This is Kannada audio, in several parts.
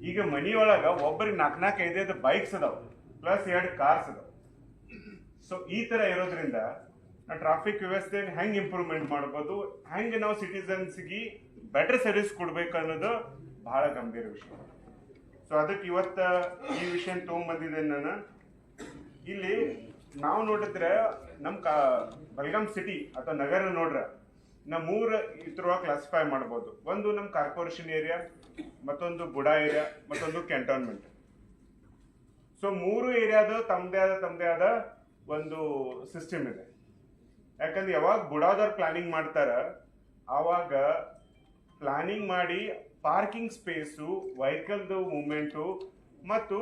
ಈಗ ಮನಿಯೊಳಗ ಒಬ್ಬರಿಗೆ 4-5 ಬೈಕ್ಸ್ ಅದಾವ, ಪ್ಲಸ್ 2 ಕಾರ್ಸ್ ಅದಾವ. ಸೊ ಈ ತರ ಇರೋದ್ರಿಂದ ಟ್ರಾಫಿಕ್ ವ್ಯವಸ್ಥೆ ಹೆಂಗ್ ಇಂಪ್ರೂವ್ಮೆಂಟ್ ಮಾಡ್ಬೋದು, ಹೆಂಗ್ ನಾವು ಸಿಟಿಸನ್ಸ್ಗೆ ಬೆಟರ್ ಸರ್ವಿಸ್ ಕೊಡ್ಬೇಕು ಅನ್ನೋದು ಬಹಳ ಗಂಭೀರ ವಿಷಯ. ಸೊ ಅದಕ್ಕೆ ಇವತ್ತ ಈ ವಿಷಯ ತಗೊಂಡ್ಬಂದಿದ್ದೇನೆ ನಾನು. ಇಲ್ಲಿ ನಾವು ನೋಡಿದ್ರೆ ನಮ್ಮ ಬೆಳಗಾಂ ಸಿಟಿ ಅಥವಾ ನಗರ ನೋಡ್ರ ನಾವು 3 ಇದ್ರೊಳಗೆ ಕ್ಲಾಸಿಫೈ ಮಾಡ್ಬೋದು. ಒಂದು ನಮ್ಮ ಕಾರ್ಪೊರೇಷನ್ ಏರಿಯಾ, ಮತ್ತೊಂದು ಬುಡಾ ಏರಿಯಾ, ಮತ್ತೊಂದು ಕ್ಯಾಂಟೋನ್ಮೆಂಟ್. ಸೊ 3 ಏರಿಯಾದ ತಮ್ಮದೇ ಆದ ಒಂದು ಸಿಸ್ಟಮ್ ಇದೆ. ಯಾಕಂದ್ರೆ ಯಾವಾಗ ಬುಡಾದವ್ರು ಪ್ಲಾನಿಂಗ್ ಮಾಡ್ತಾರ ಆವಾಗ ಪ್ಲಾನಿಂಗ್ ಮಾಡಿ ಪಾರ್ಕಿಂಗ್ ಸ್ಪೇಸು, ವೆಹಿಕಲ್ದು ಮೂವ್ಮೆಂಟು, ಮತ್ತು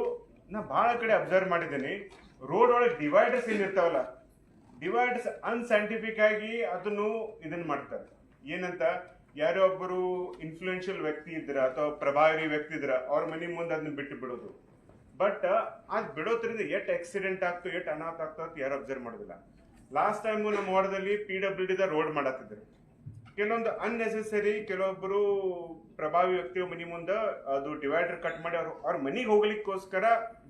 ನಾ ಭಾಳ ಕಡೆ ಅಬ್ಸರ್ವ್ ಮಾಡಿದ್ದೀನಿ, ರೋಡ್ ಒಳಗೆ ಡಿವೈಡರ್ಸ್ ಏನಿರ್ತಾವಲ್ಲ, ಡಿವೈಡರ್ಸ್ ಅನ್ಸೈಂಟಿಫಿಕ್ ಆಗಿ ಅದನ್ನು ಇದನ್ನ ಮಾಡ್ತಾರೆ. ಏನಂತ, ಯಾರೋ ಒಬ್ಬರು ಇನ್ಫ್ಲೂಯೆನ್ಷಿಯಲ್ ವ್ಯಕ್ತಿ ಇದ್ರ ಅಥವಾ ಪ್ರಭಾವಿ ವ್ಯಕ್ತಿ ಇದ್ರ ಅವ್ರ ಮನೆ ಮುಂದೆ ಅದನ್ನ ಬಿಟ್ಟು ಬಿಡೋದು. ಬಟ್ ಅದ್ ಬಿಡೋದ್ರಿಂದ ಎಷ್ಟು ಆಕ್ಸಿಡೆಂಟ್ ಆಗ್ತೋ, ಎಷ್ಟು ಅನಾಹುತ ಆಗ್ತೋ ಅಂತ ಯಾರು ಅಬ್ಸರ್ವ್ ಮಾಡೋದಿಲ್ಲ. ಲಾಸ್ಟ್ ಟೈಮ್ ನಮ್ಮ ವಾರ್ಡದಲ್ಲಿ PWD ರೋಡ್ ಮಾಡತ್ತಿದ್ರು. ಕೆಲವೊಂದು ಅನ್ನೆಸೆಸರಿ ಕೆಲವೊಬ್ಬರು ಪ್ರಭಾವಿ ವ್ಯಕ್ತಿಯ ಮನೆ ಮುಂದೆ ಅದು ಡಿವೈಡರ್ ಕಟ್ ಮಾಡಿ ಅವ್ರ ಮನೆಗೆ ಹೋಗ್ಲಿಕ್ಕೋಸ್ಕರ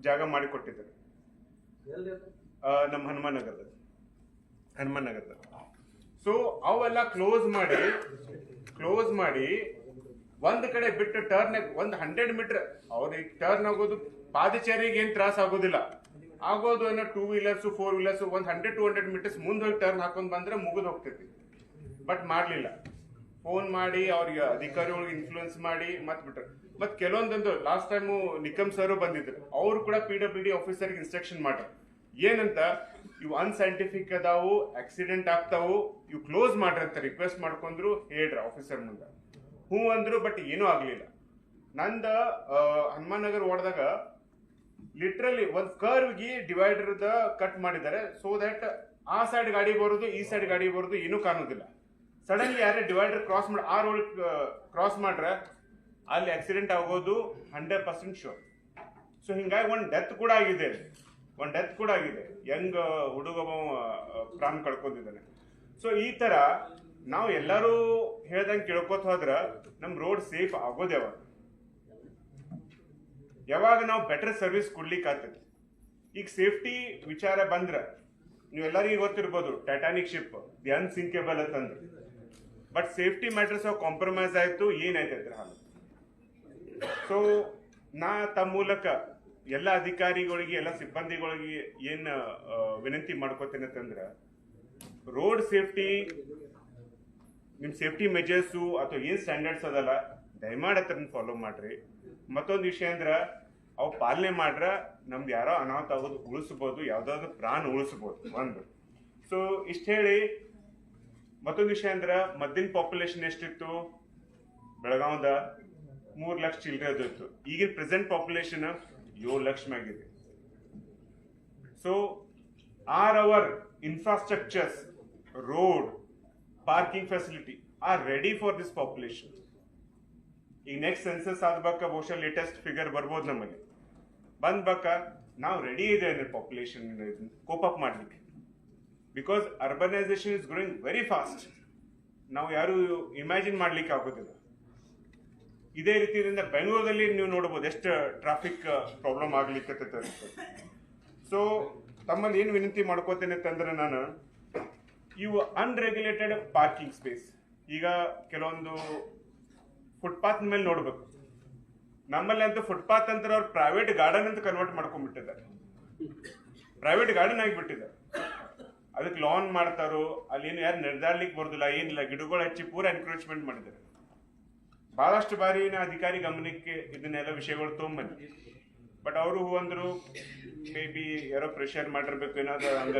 ಜಾಗ ಮಾಡಿಕೊಟ್ಟಿದ್ದಾರೆ. ನಮ್ಮ ಹನುಮಾನ್ ನಗರದ. ಸೊ ಅವೆಲ್ಲ ಕ್ಲೋಸ್ ಮಾಡಿ ಒಂದ್ ಕಡೆ ಬಿಟ್ಟು ಟರ್ನ್ ಒಂದ್ 100 ಮೀಟರ್ ಅವ್ರಿಗೆ ಟರ್ನ್ ಆಗೋದು, ಪಾದಚಾರಿಗೆ ಏನ್ ತ್ರಾಸ ಆಗೋದಿಲ್ಲ, ಆಗೋದು ಏನೋ 2 ವೀಲರ್ಸ್ 4 ವೀಲರ್ಸ್ ಒಂದ್ 100-200 ಮೀಟರ್ಸ್ ಮುಂದೆ ಹೋಗಿ ಟರ್ನ್ ಹಾಕೊಂಡ್ ಬಂದ್ರೆ ಮುಗಿದು ಹೋಗ್ತೈತಿ. ಬಟ್ ಮಾಡ್ಲಿಲ್ಲ. ಫೋನ್ ಮಾಡಿ ಅವ್ರಿಗೆ ಅಧಿಕಾರಿಗಳಿಗೆ ಇನ್ಫ್ಲೂಯೆನ್ಸ್ ಮಾಡಿ ಮತ್ ಬಿಟ್ರು. ಮತ್ ಕೆಲವೊಂದೊಂದು ಲಾಸ್ಟ್ ಟೈಮು ನಿಕಮ್ ಸರ್ ಬಂದಿದ್ರು, ಅವ್ರು ಕೂಡ PWD ಆಫೀಸರ್ಗೆ ಇನ್ಸ್ಟ್ರಕ್ಷನ್ ಮಾಡ್ರು. ಏನಂತ, ಇವು ಅನ್ಸೈಂಟಿಫಿಕ್ ಅದಾವು, ಆಕ್ಸಿಡೆಂಟ್ ಆಗ್ತಾವು, ಇವು ಕ್ಲೋಸ್ ಮಾಡ್ರಿ ಅಂತ ರಿಕ್ವೆಸ್ಟ್ ಮಾಡ್ಕೊಂಡ್ರು, ಹೇಳ್ರ ಆಫೀಸರ್ ಮುಂದೆ. ಹ್ಞೂ ಅಂದ್ರು, ಬಟ್ ಏನೂ ಆಗ್ಲಿಲ್ಲ. ನಂದ ಹನುಮಾನ್ ನಗರ್ ವಾರ್ಡ್ದಾಗ ಲಿಟ್ರಲಿ ಒಂದ್ ಕರ್ವ್ಗೆ ಡಿವೈಡರ್ ಕಟ್ ಮಾಡಿದ್ದಾರೆ. ಸೊ ದಟ್ ಆ ಸೈಡ್ ಗಾಡಿ ಬರೋದು, ಈ ಸೈಡ್ ಗಾಡಿ ಬರೋದು ಏನೂ ಕಾಣೋದಿಲ್ಲ. ಸಡನ್ಲಿ ಯಾರೇ ಡಿವೈಡರ್ ಕ್ರಾಸ್ ಮಾಡಿ ಆ ರೋಡ್ ಕ್ರಾಸ್ ಮಾಡ್ರೆ ಅಲ್ಲಿ ಆಕ್ಸಿಡೆಂಟ್ ಆಗೋದು 100% ಶೋರ್. ಸೊ ಹಿಂಗಾಗಿ ಒಂದ್ ಡೆತ್ ಕೂಡ ಆಗಿದೆ. ಯಂಗ್ ಹುಡುಗ ಪ್ರಾಣ ಕಳ್ಕೊಂಡಿದ್ದಾನೆ. ಸೊ ಈ ತರ ನಾವು ಎಲ್ಲರೂ ಹೇಳ್ದಂಗೆ ಕೇಳ್ಕೊತ ಹೋದ್ರ ನಮ್ ರೋಡ್ ಸೇಫ್ ಆಗೋದು ಯಾವಾಗ ನಾವು ಬೆಟರ್ ಸರ್ವಿಸ್ ಕೊಡ್ಲಿಕ್ಕೆ ಆಗ್ತದೆ. ಈಗ ಸೇಫ್ಟಿ ವಿಚಾರ ಬಂದ್ರ ನೀವೆಲ್ಲರಿಗೂ ಗೊತ್ತಿರ್ಬೋದು, ಟೈಟಾನಿಕ್ ಶಿಪ್ ದಿ ಅನ್ಸಿಂಕೇಬಲ್ ಅಂತಂದ್ರೆ. ಬಟ್ ಸೇಫ್ಟಿ ಮ್ಯಾಟರ್ಸ್ ಕಾಂಪ್ರಮೈಸ್ ಆಯ್ತು, ಏನಾಯ್ತೈತ್ರ ಹಾಲು. ಸೊ ನಾ ತಮ್ಮ ಮೂಲಕ ಎಲ್ಲ ಅಧಿಕಾರಿಗಳಿಗೆ, ಎಲ್ಲ ಸಿಬ್ಬಂದಿಗಳಿಗೆ ಏನ್ ವಿನಂತಿ ಮಾಡ್ಕೋತೇನೆ ಅಂತಂದ್ರ, ರೋಡ್ ಸೇಫ್ಟಿ, ನಿಮ್ ಸೇಫ್ಟಿ ಮೆಜರ್ಸು ಅಥವಾ ಏನ್ ಸ್ಟ್ಯಾಂಡರ್ಡ್ಸ್ ಅದಲ್ಲ ದಯಮಾಡಿ ಹತ್ರ ಫಾಲೋ ಮಾಡ್ರಿ. ಮತ್ತೊಂದು ವಿಷಯ ಅಂದ್ರ ಅವು ಪಾಲನೆ ಮಾಡ್ರ ನಮ್ದು ಯಾರೋ ಅನಾಹುತ ಆಗೋದು ಉಳಿಸ್ಬೋದು, ಯಾವ್ದಾದ್ರು ಪ್ರಾಣ ಉಳಿಸ್ಬೋದು ಒಂದು. ಸೊ ಇಷ್ಟ ಹೇಳಿ, ಮತ್ತೊಂದು ವಿಷಯ ಅಂದ್ರ ಮದ್ದಿನ ಪಾಪ್ಯುಲೇಷನ್ ಎಷ್ಟಿತ್ತು ಬೆಳಗಾವದ, 3 ಲಕ್ಷ ಚಿಲ್ಲರೆ ಇತ್ತು. ಈಗಿನ ಪ್ರೆಸೆಂಟ್ ಪಾಪ್ಯುಲೇಷನ್ 7 ಲಕ್ಷ ಮ್ಯಾಗಿದೆ. So are our infrastructures, road, parking facility are ready for this population. ಈಗ ನೆಕ್ಸ್ಟ್ ಸೆನ್ಸಸ್ ಆದ್ಬೇಕ, ಬಹುಶಃ ಲೇಟೆಸ್ಟ್ ಫಿಗರ್ ಬರ್ಬೋದು ನಮ್ಮಲ್ಲಿ. ಬಂದ್ಬೇಕ ನಾವು ರೆಡಿ ಇದೆ ಪಾಪ್ಯುಲೇಷನ್ ಕೋಪ್ ಅಪ್ ಮಾಡ್ಲಿಕ್ಕೆ. Because urbanisation is growing very fast. ನಾವು ಯಾರು ಇಮ್ಯಾಜಿನ್ ಮಾಡ್ಲಿಕ್ಕೆ ಆಗೋದಿಲ್ಲ. ಇದೇ ರೀತಿಯಿಂದ ಬೆಂಗಳೂರಲ್ಲಿ ನೀವು ನೋಡಬಹುದು ಎಷ್ಟು ಟ್ರಾಫಿಕ್ ಪ್ರಾಬ್ಲಮ್ ಆಗ್ಲಿಕ್ಕೆ. ಸೊ ತಮ್ಮಲ್ಲಿ ಏನು ವಿನಂತಿ ಮಾಡ್ಕೋತೇನೆ ಅಂತಂದ್ರೆ, ನಾನು ಇವು ಅನ್ರೆಗ್ಯುಲೇಟೆಡ್ ಪಾರ್ಕಿಂಗ್ ಸ್ಪೇಸ್, ಈಗ ಕೆಲವೊಂದು ಫುಟ್ಪಾತ್ ಮೇಲೆ ನೋಡ್ಬೇಕು. ನಮ್ಮಲ್ಲಿ ಅಂತೂ ಫುಟ್ಪಾತ್ ಅಂತ ಅವ್ರು ಪ್ರೈವೇಟ್ ಗಾರ್ಡನ್ ಅಂತ ಕನ್ವರ್ಟ್ ಮಾಡ್ಕೊಂಡ್ಬಿಟ್ಟಿದ್ದಾರೆ. ಪ್ರೈವೇಟ್ ಗಾರ್ಡನ್ ಆಗಿಬಿಟ್ಟಿದ್ದಾರೆ. ಅದಕ್ಕೆ ಲಾನ್ ಮಾಡ್ತಾರೋ, ಅಲ್ಲಿ ಏನು ಯಾರು ನಡೆದಾಡ್ಲಿಕ್ಕೆ ಬರೋದಿಲ್ಲ, ಏನಿಲ್ಲ, ಗಿಡಗಳು ಹಚ್ಚಿ ಪೂರ ಎನ್ಕ್ರೋಚ್ಮೆಂಟ್ ಮಾಡಿದ್ದಾರೆ. ಬಹಳಷ್ಟು ಬಾರಿ ನಾ ಅಧಿಕಾರಿ ಗಮನಕ್ಕೆ ಇದನ್ನೆಲ್ಲ ವಿಷಯಗಳು ತೊಗೊಂಬಂದಿ. ಬಟ್ ಅವರು ಹೂ ಅಂದ್ರು, ಮೇ ಬಿ ಯಾರೋ ಪ್ರೆಷರ್ ಮಾಡಿರ್ಬೇಕು ಏನಾದ್ರು ಹಂಗ.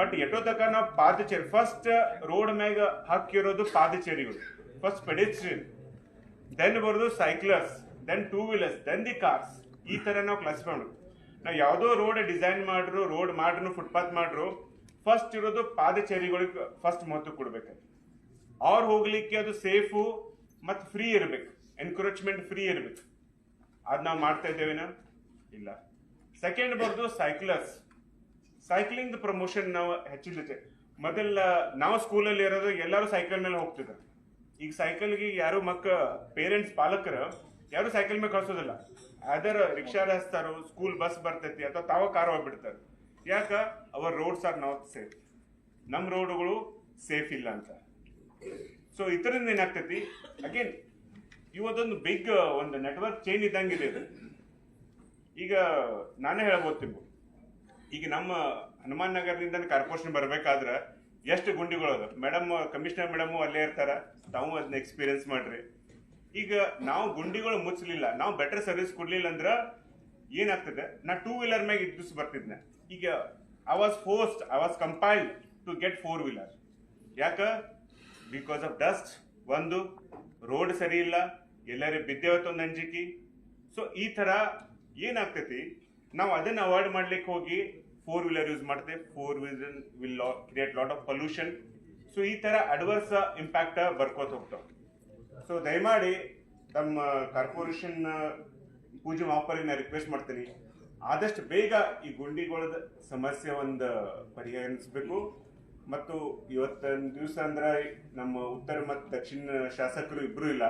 ಬಟ್ ಎಷ್ಟೋ ತನಕ ನಾವು ಪಾದಚಾರಿ ಫಸ್ಟ್ ರೋಡ್ ಮ್ಯಾಗ ಹಾಕಿರೋದು ಪಾದಚಾರಿಗಳು, ಫಸ್ಟ್ ಪೆಡೆಸ್ಟ್ರಿಯನ್, ದೆನ್ ಬರೋದು cyclers, then 2 wheelers, then the cars. ಈ ತರ ನಾವು ಕ್ಲಾಸಿಫೈ ಮಾಡೋದು. ನಾವು ಯಾವುದೋ ರೋಡ್ ಡಿಸೈನ್ ಮಾಡ್ರು, ರೋಡ್ ಮಾಡ್ರು, ಫುಟ್ಪಾತ್ ಮಾಡ್ರು, ಫಸ್ಟ್ ಇರೋದು ಪಾದಚಾರಿಗಳಿಗೆ ಫಸ್ಟ್ ಮಹತ್ವ ಕೊಡ್ಬೇಕಾದ್ರೆ. ಅವ್ರು ಹೋಗ್ಲಿಕ್ಕೆ ಅದು ಸೇಫು ಮತ್ತು ಫ್ರೀ ಇರ್ಬೇಕು, ಎನ್ಕ್ರೋಚ್ಮೆಂಟ್ ಫ್ರೀ ಇರ್ಬೇಕು. ಅದ್ ನಾವು ಮಾಡ್ತಾ ಇದ್ದೇವೇನ? ಇಲ್ಲ. ಸೆಕೆಂಡ್ ಬರೋದು ಸೈಕ್ಲರ್ಸ್. ಸೈಕ್ಲಿಂಗ್ ಪ್ರಮೋಷನ್ ನಾವು ಹೆಚ್ಚಿನ ಮೊದಲ ನಾವು ಸ್ಕೂಲಲ್ಲಿ ಇರೋದು ಎಲ್ಲರೂ ಸೈಕಲ್ ಮೇಲೆ ಹೋಗ್ತಿದ್ರು. ಈಗ ಸೈಕಲ್ಗೆ ಯಾರು ಪೇರೆಂಟ್ಸ್ ಪಾಲಕರು ಯಾರು ಸೈಕಲ್ ಮೇಲೆ ಕಳ್ಸೋದಿಲ್ಲ, ಅದರ ರಿಕ್ಷಾ ಹಚ್ತಾರೋ, ಸ್ಕೂಲ್ ಬಸ್ ಬರ್ತೈತಿ ಅಥವಾ ತಾವ ಕಾರ್ ಹೋಗ್ಬಿಡ್ತಾರೆ. ಯಾಕ? Our roads are not safe. ನಮ್ಮ ರೋಡ್ಗಳು ಸೇಫ್ ಇಲ್ಲ ಅಂತ. ಸೊ ಇದರಿಂದ ಏನಾಗ್ತೈತಿ, ಅಗೇನ್ ಇವತ್ತೊಂದು ಬಿಗ್ ಒಂದು ನೆಟ್ವರ್ಕ್ ಚೈನ್ ಇದ್ದಂಗಿದೆ ಇದು. ಈಗ ನಾನೇ ಹೇಳ್ಬೋದ್ತಿದ್ದು, ಈಗ ನಮ್ಮ ಹನುಮಾನ್ ನಗರದಿಂದ ಕಾರ್ಪೊರೇಷನ್ ಬರ್ಬೇಕಾದ್ರೆ ಎಷ್ಟು ಗುಂಡಿಗಳು ಅದ. ಮೇಡಮ್, ಕಮಿಷನರ್ ಮೇಡಮ್ ಅಲ್ಲೇ ಇರ್ತಾರ, ತಾವು ಅದನ್ನ ಎಕ್ಸ್ಪೀರಿಯನ್ಸ್ ಮಾಡ್ರಿ. ಈಗ ನಾವು ಗುಂಡಿಗಳು ಮುಚ್ಚಲಿಲ್ಲ, ನಾವು ಬೆಟರ್ ಸರ್ವಿಸ್ ಕೊಡ್ಲಿಲ್ಲ ಅಂದ್ರ ಏನಾಗ್ತದೆ, ನಾ 2 ವೀಲರ್ ಮ್ಯಾಗ ಇದ್ದು ಬರ್ತಿದ್ನ. ಈಗ I was compelled to get 4 wheeler. ಯಾಕ? ಬಿಕಾಸ್ ಆಫ್ ಡಸ್ಟ್, ಒಂದು ರೋಡ್ ಸರಿ ಇಲ್ಲ, ಎಲ್ಲರೂ ಬಿದ್ದೇವತ್ತೊಂದು ಅಂಜಿಕೆ. ಸೊ ಈ ತರ ಏನಾಗ್ತೈತಿ, ನಾವು ಅದನ್ನ ಅವಾಯ್ಡ್ ಮಾಡ್ಲಿಕ್ಕೆ ಹೋಗಿ 4 ವೀಲರ್ ಯೂಸ್ ಮಾಡ್ತೇವೆ. 4 wheeler will create lot of pollution. So ಈ ತರ ಅಡ್ವರ್ಸ್ ಇಂಪ್ಯಾಕ್ಟ್ ಬರ್ಕೋತ ಹೋಗ್ತಾವ. ಸೊ ದಯಮಾಡಿ ತಮ್ಮ ಕಾರ್ಪೊರೇಷನ್ ಪೂಜೆ ಮಾಪರಿಗೆ ರಿಕ್ವೆಸ್ಟ್ ಮಾಡ್ತೀನಿ, ಆದಷ್ಟು ಬೇಗ ಈ ಗುಂಡಿಗಳದ ಸಮಸ್ಯೆ ಒಂದು ಪರಿಹರಿಸಬೇಕು. ಮತ್ತು ಇವತ್ತಿನ ದಿವಸ ಅಂದ್ರೆ ನಮ್ಮ ಉತ್ತರ ಮತ್ತು ದಕ್ಷಿಣ ಶಾಸಕರು ಇಬ್ರು ಇಲ್ಲ,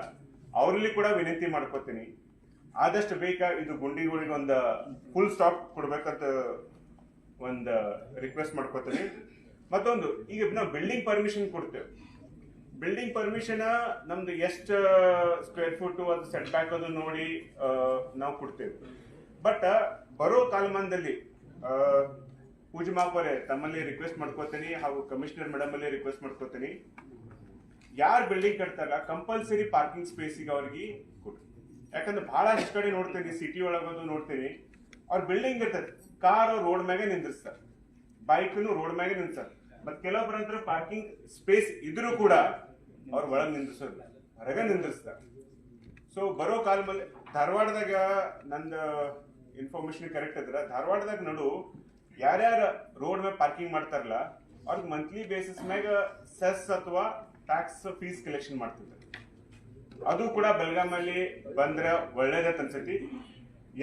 ಅವರಲ್ಲಿ ಕೂಡ ವಿನಂತಿ ಮಾಡ್ಕೋತೀನಿ, ಆದಷ್ಟು ಬೇಗ ಇದು ಗುಂಡಿಗಳಿಗೆ ಒಂದು ಫುಲ್ ಸ್ಟಾಪ್ ಕೊಡ್ಬೇಕಂತ ಒಂದು ರಿಕ್ವೆಸ್ಟ್ ಮಾಡ್ಕೋತೀನಿ. ಮತ್ತೊಂದು, ಈಗ ನಾವು ಬಿಲ್ಡಿಂಗ್ ಪರ್ಮಿಷನ್ ಕೊಡ್ತೇವೆ. ಬಿಲ್ಡಿಂಗ್ ಪರ್ಮಿಷನ್ ನಮ್ದು ಎಷ್ಟು ಸ್ಕ್ವೇರ್ ಫುಟ್ ಅದು ಸೆಟ್ ಬ್ಯಾಕ್ ಅದು ನೋಡಿ ನಾವು ಕೊಡ್ತೇವೆ. ಬಟ್ ಬರೋ ಕಾಲಮಾನದಲ್ಲಿ ಪೂಜೆ ಮಾಪರೆ ತಮ್ಮಲ್ಲಿ ರಿಕ್ವೆಸ್ಟ್ ಮಾಡ್ಕೋತೀನಿ, ಹಾಗೂ ಕಮಿಷನರ್ ಮೇಡಮ್ ಅಲ್ಲಿ ರಿಕ್ವೆಸ್ಟ್ ಮಾಡ್ಕೋತೀನಿ, ಯಾರು ಬಿಲ್ಡಿಂಗ್ ಕಟ್ತಾರ ಕಂಪಲ್ಸರಿ ಪಾರ್ಕಿಂಗ್ ಸ್ಪೇಸಿಗೆ ಅವ್ರಿಗೆ ಕೊಡ್ರಿ. ಯಾಕಂದ್ರೆ ಬಹಳಷ್ಟು ಕಡೆ ನೋಡ್ತೀನಿ, ಸಿಟಿ ಒಳಗೋದು ನೋಡ್ತೀನಿ, ಅವ್ರ ಬಿಲ್ಡಿಂಗ್ ಇರ್ತದೆ, ಕಾರ್ ರೋಡ್ ಮ್ಯಾಗೆ ನಿಂದಿರ್ಸ್ತಾರೆ, ಬೈಕ್ನು ರೋಡ್ ಮ್ಯಾಗೆ ನಿಂದಿರ್ತಾರೆ. ಮತ್ ಕೆಲವೊಬ್ಬರಂತರ ಪಾರ್ಕಿಂಗ್ ಸ್ಪೇಸ್ ಇದ್ರೂ ಕೂಡ ಅವ್ರ ಒಳಗ್ ನಿಂದಿರ್ಸೋದಿಲ್ಲ, ಹೊರಗೆ ನಿಂದಿರ್ಸ್ತಾರೆ. ಸೊ ಬರೋ ಕಾಲದಲ್ಲಿ ಧಾರವಾಡದಾಗ ನಂದು ಇನ್ಫಾರ್ಮೇಶನ್ ಕರೆಕ್ಟ್ ಇದ್ರ, ಧಾರವಾಡದಾಗ ನೋಡು ಯಾರ್ಯಾರ ರೋಡ್ ಮ್ಯಾಗ ಪಾರ್ಕಿಂಗ್ ಮಾಡ್ತಾರಲ್ಲ ಅವ್ರಿಗೆ ಮಂತ್ಲಿ ಬೇಸಿಸ್ ಮ್ಯಾಗ ಸೆಸ್ ಅಥವಾ ಟ್ಯಾಕ್ಸ್ ಫೀಸ್ ಕಲೆಕ್ಷನ್ ಮಾಡ್ತಿದ್ದಾರೆ. ಅದು ಕೂಡ ಬೆಳಗಾಮಲ್ಲಿ ಬಂದ್ರೆ ಒಳ್ಳೇದತ್ ಅನ್ಸತಿ.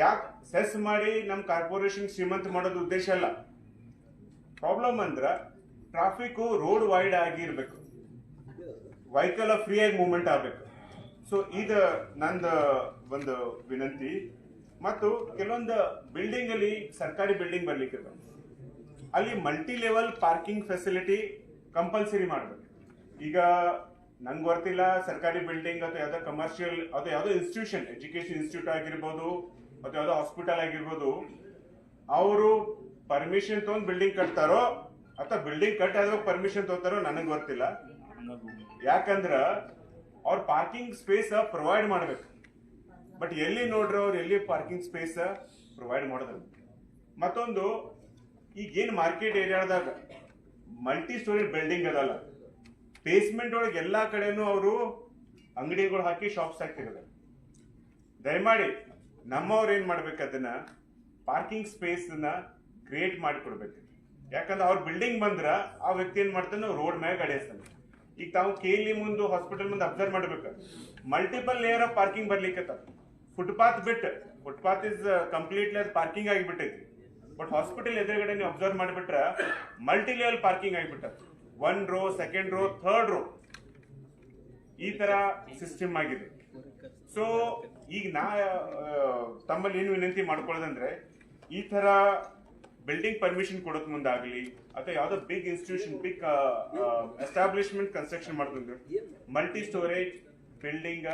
ಯಾಕೆ ಸೆಸ್ ಮಾಡಿ ನಮ್ ಕಾರ್ಪೊರೇಷನ್ ಶ್ರೀಮಂತ ಮಾಡೋದು ಉದ್ದೇಶ ಅಲ್ಲ. ಪ್ರಾಬ್ಲಮ್ ಅಂದ್ರ ಟ್ರಾಫಿಕ್ ರೋಡ್ ವೈಡ್ ಆಗಿರ್ಬೇಕು, ವೆಹಿಕಲ್ ಫ್ರೀ ಆಗಿ ಮೂವ್ಮೆಂಟ್ ಆಗ್ಬೇಕು. ಸೊ ಇದು ನಂದು ಒಂದು ವಿನಂತಿ. ಮತ್ತು ಕೆಲವೊಂದು ಬಿಲ್ಡಿಂಗ್ ಅಲ್ಲಿ, ಸರ್ಕಾರಿ ಬಿಲ್ಡಿಂಗ್ ಬರ್ಲಿಕ್ಕೆ ಅಲ್ಲಿ multi level parking facility compulsory ಮಾಡ್ಬೇಕು. ಈಗ ನಂಗೆ ಗೊತ್ತಿಲ್ಲ, ಸರ್ಕಾರಿ ಬಿಲ್ಡಿಂಗ್ ಅಥವಾ ಯಾವ್ದೋ ಕಮರ್ಷಿಯಲ್ ಅಥವಾ ಯಾವ್ದೋ ಇನ್ಸ್ಟಿಟ್ಯೂಷನ್, ಎಜುಕೇಶನ್ ಇನ್ಸ್ಟಿಟ್ಯೂಟ್ ಆಗಿರ್ಬೋದು ಅಥವಾ ಯಾವ್ದೋ ಹಾಸ್ಪಿಟಲ್ ಆಗಿರ್ಬೋದು, ಅವರು ಪರ್ಮಿಷನ್ ತಗೊಂಡ್ ಬಿಲ್ಡಿಂಗ್ ಕಟ್ತಾರೋ ಅಥವಾ ಬಿಲ್ಡಿಂಗ್ ಕಟ್ ಆದ್ರೂ ಪರ್ಮಿಷನ್ ತಗೋತಾರೋ ನನಗೆ ಗೊತ್ತಿಲ್ಲ. ಯಾಕಂದ್ರ ಅವ್ರ ಪಾರ್ಕಿಂಗ್ ಸ್ಪೇಸ್ ಪ್ರೊವೈಡ್ ಮಾಡ್ಬೇಕು. ಬಟ್ ಎಲ್ಲಿ ನೋಡ್ರಿ ಅವ್ರು ಎಲ್ಲಿ ಪಾರ್ಕಿಂಗ್ ಸ್ಪೇಸ್ ಪ್ರೊವೈಡ್ ಮಾಡೋದಿಲ್ಲ. ಮತ್ತೊಂದು, ಈಗ ಏನ್ ಮಾರ್ಕೆಟ್ ಏರಿಯಾದಾಗ ಮಲ್ಟಿ ಸ್ಟೋರಿ ಬಿಲ್ಡಿಂಗ್ ಅದಲ್ಲ, ಬೇಸ್ಮೆಂಟ್ ಒಳಗೆ ಎಲ್ಲಾ ಕಡೆನೂ ಅವರು ಅಂಗಡಿಗಳು ಹಾಕಿ ಶಾಪ್ಸ್ ಹಾಕಿರೋದು. ದಯಮಾಡಿ ನಮ್ಮವ್ರು ಏನ್ ಮಾಡ್ಬೇಕು, ಅದನ್ನ ಪಾರ್ಕಿಂಗ್ ಸ್ಪೇಸ್ ನ ಕ್ರಿಯೇಟ್ ಮಾಡಿ ಕೊಡ್ಬೇಕು. ಯಾಕಂದ್ರೆ ಅವ್ರ ಬಿಲ್ಡಿಂಗ್ ಬಂದ್ರ ಆ ವ್ಯಕ್ತಿ ಏನ್ ಮಾಡ್ತಾನೆ, ರೋಡ್ ಮ್ಯಾಗ ಅಡಿಸ್ತಾನೆ. ಈಗ ತಾವು ಕೇಲಿ ಮುಂದೆ ಹಾಸ್ಪಿಟಲ್ ಮುಂದೆ ಅಬ್ಸರ್ವ್ ಮಾಡ್ಬೇಕು, ಮಲ್ಟಿಪಲ್ ಲೇಯರ್ ಆಫ್ ಪಾರ್ಕಿಂಗ್ ಬರ್ಲಿಕ್ಕೆ ಫುಟ್ಪಾತ್ ಬಿಟ್ಟು, ಫುಟ್ಪಾತ್ ಇಸ್ ಕಂಪ್ಲೀಟ್ಲಿ ಪಾರ್ಕಿಂಗ್ ಆಗಿಬಿಟ್ಟೈತಿ. ಬಟ್ ಹಾಸ್ಪಿಟಲ್ ಎದುರುಗಡೆ ನೀವು ಅಬ್ಸರ್ವ್ ಮಾಡಿಬಿಟ್ರೆ ಮಲ್ಟಿ ಲೆವೆಲ್ ಪಾರ್ಕಿಂಗ್ ಆಗಿಬಿಟ್ಟ, 1 row, 2nd row, 3rd row, ಈ ತರ ಸಿಸ್ಟಮ್ ಆಗಿದೆ. ಸೊ ಈಗ ನಾ ತಮ್ಮಲ್ಲಿ ಏನು ವಿನಂತಿ ಮಾಡ್ಕೊಳ್ಳೋದಂದ್ರೆ, ಈ ತರ ಬಿಲ್ಡಿಂಗ್ ಪರ್ಮಿಷನ್ ಕೊಡೋದ್ ಮುಂದಾಗ್ಲಿ ಅಥವಾ ಯಾವ್ದೋ big institution, big establishment construction ಮಾಡಿದ್ರೆ ಮಲ್ಟಿ ಸ್ಟೋರೇಜ್ ಬಿಲ್ಡಿಂಗ್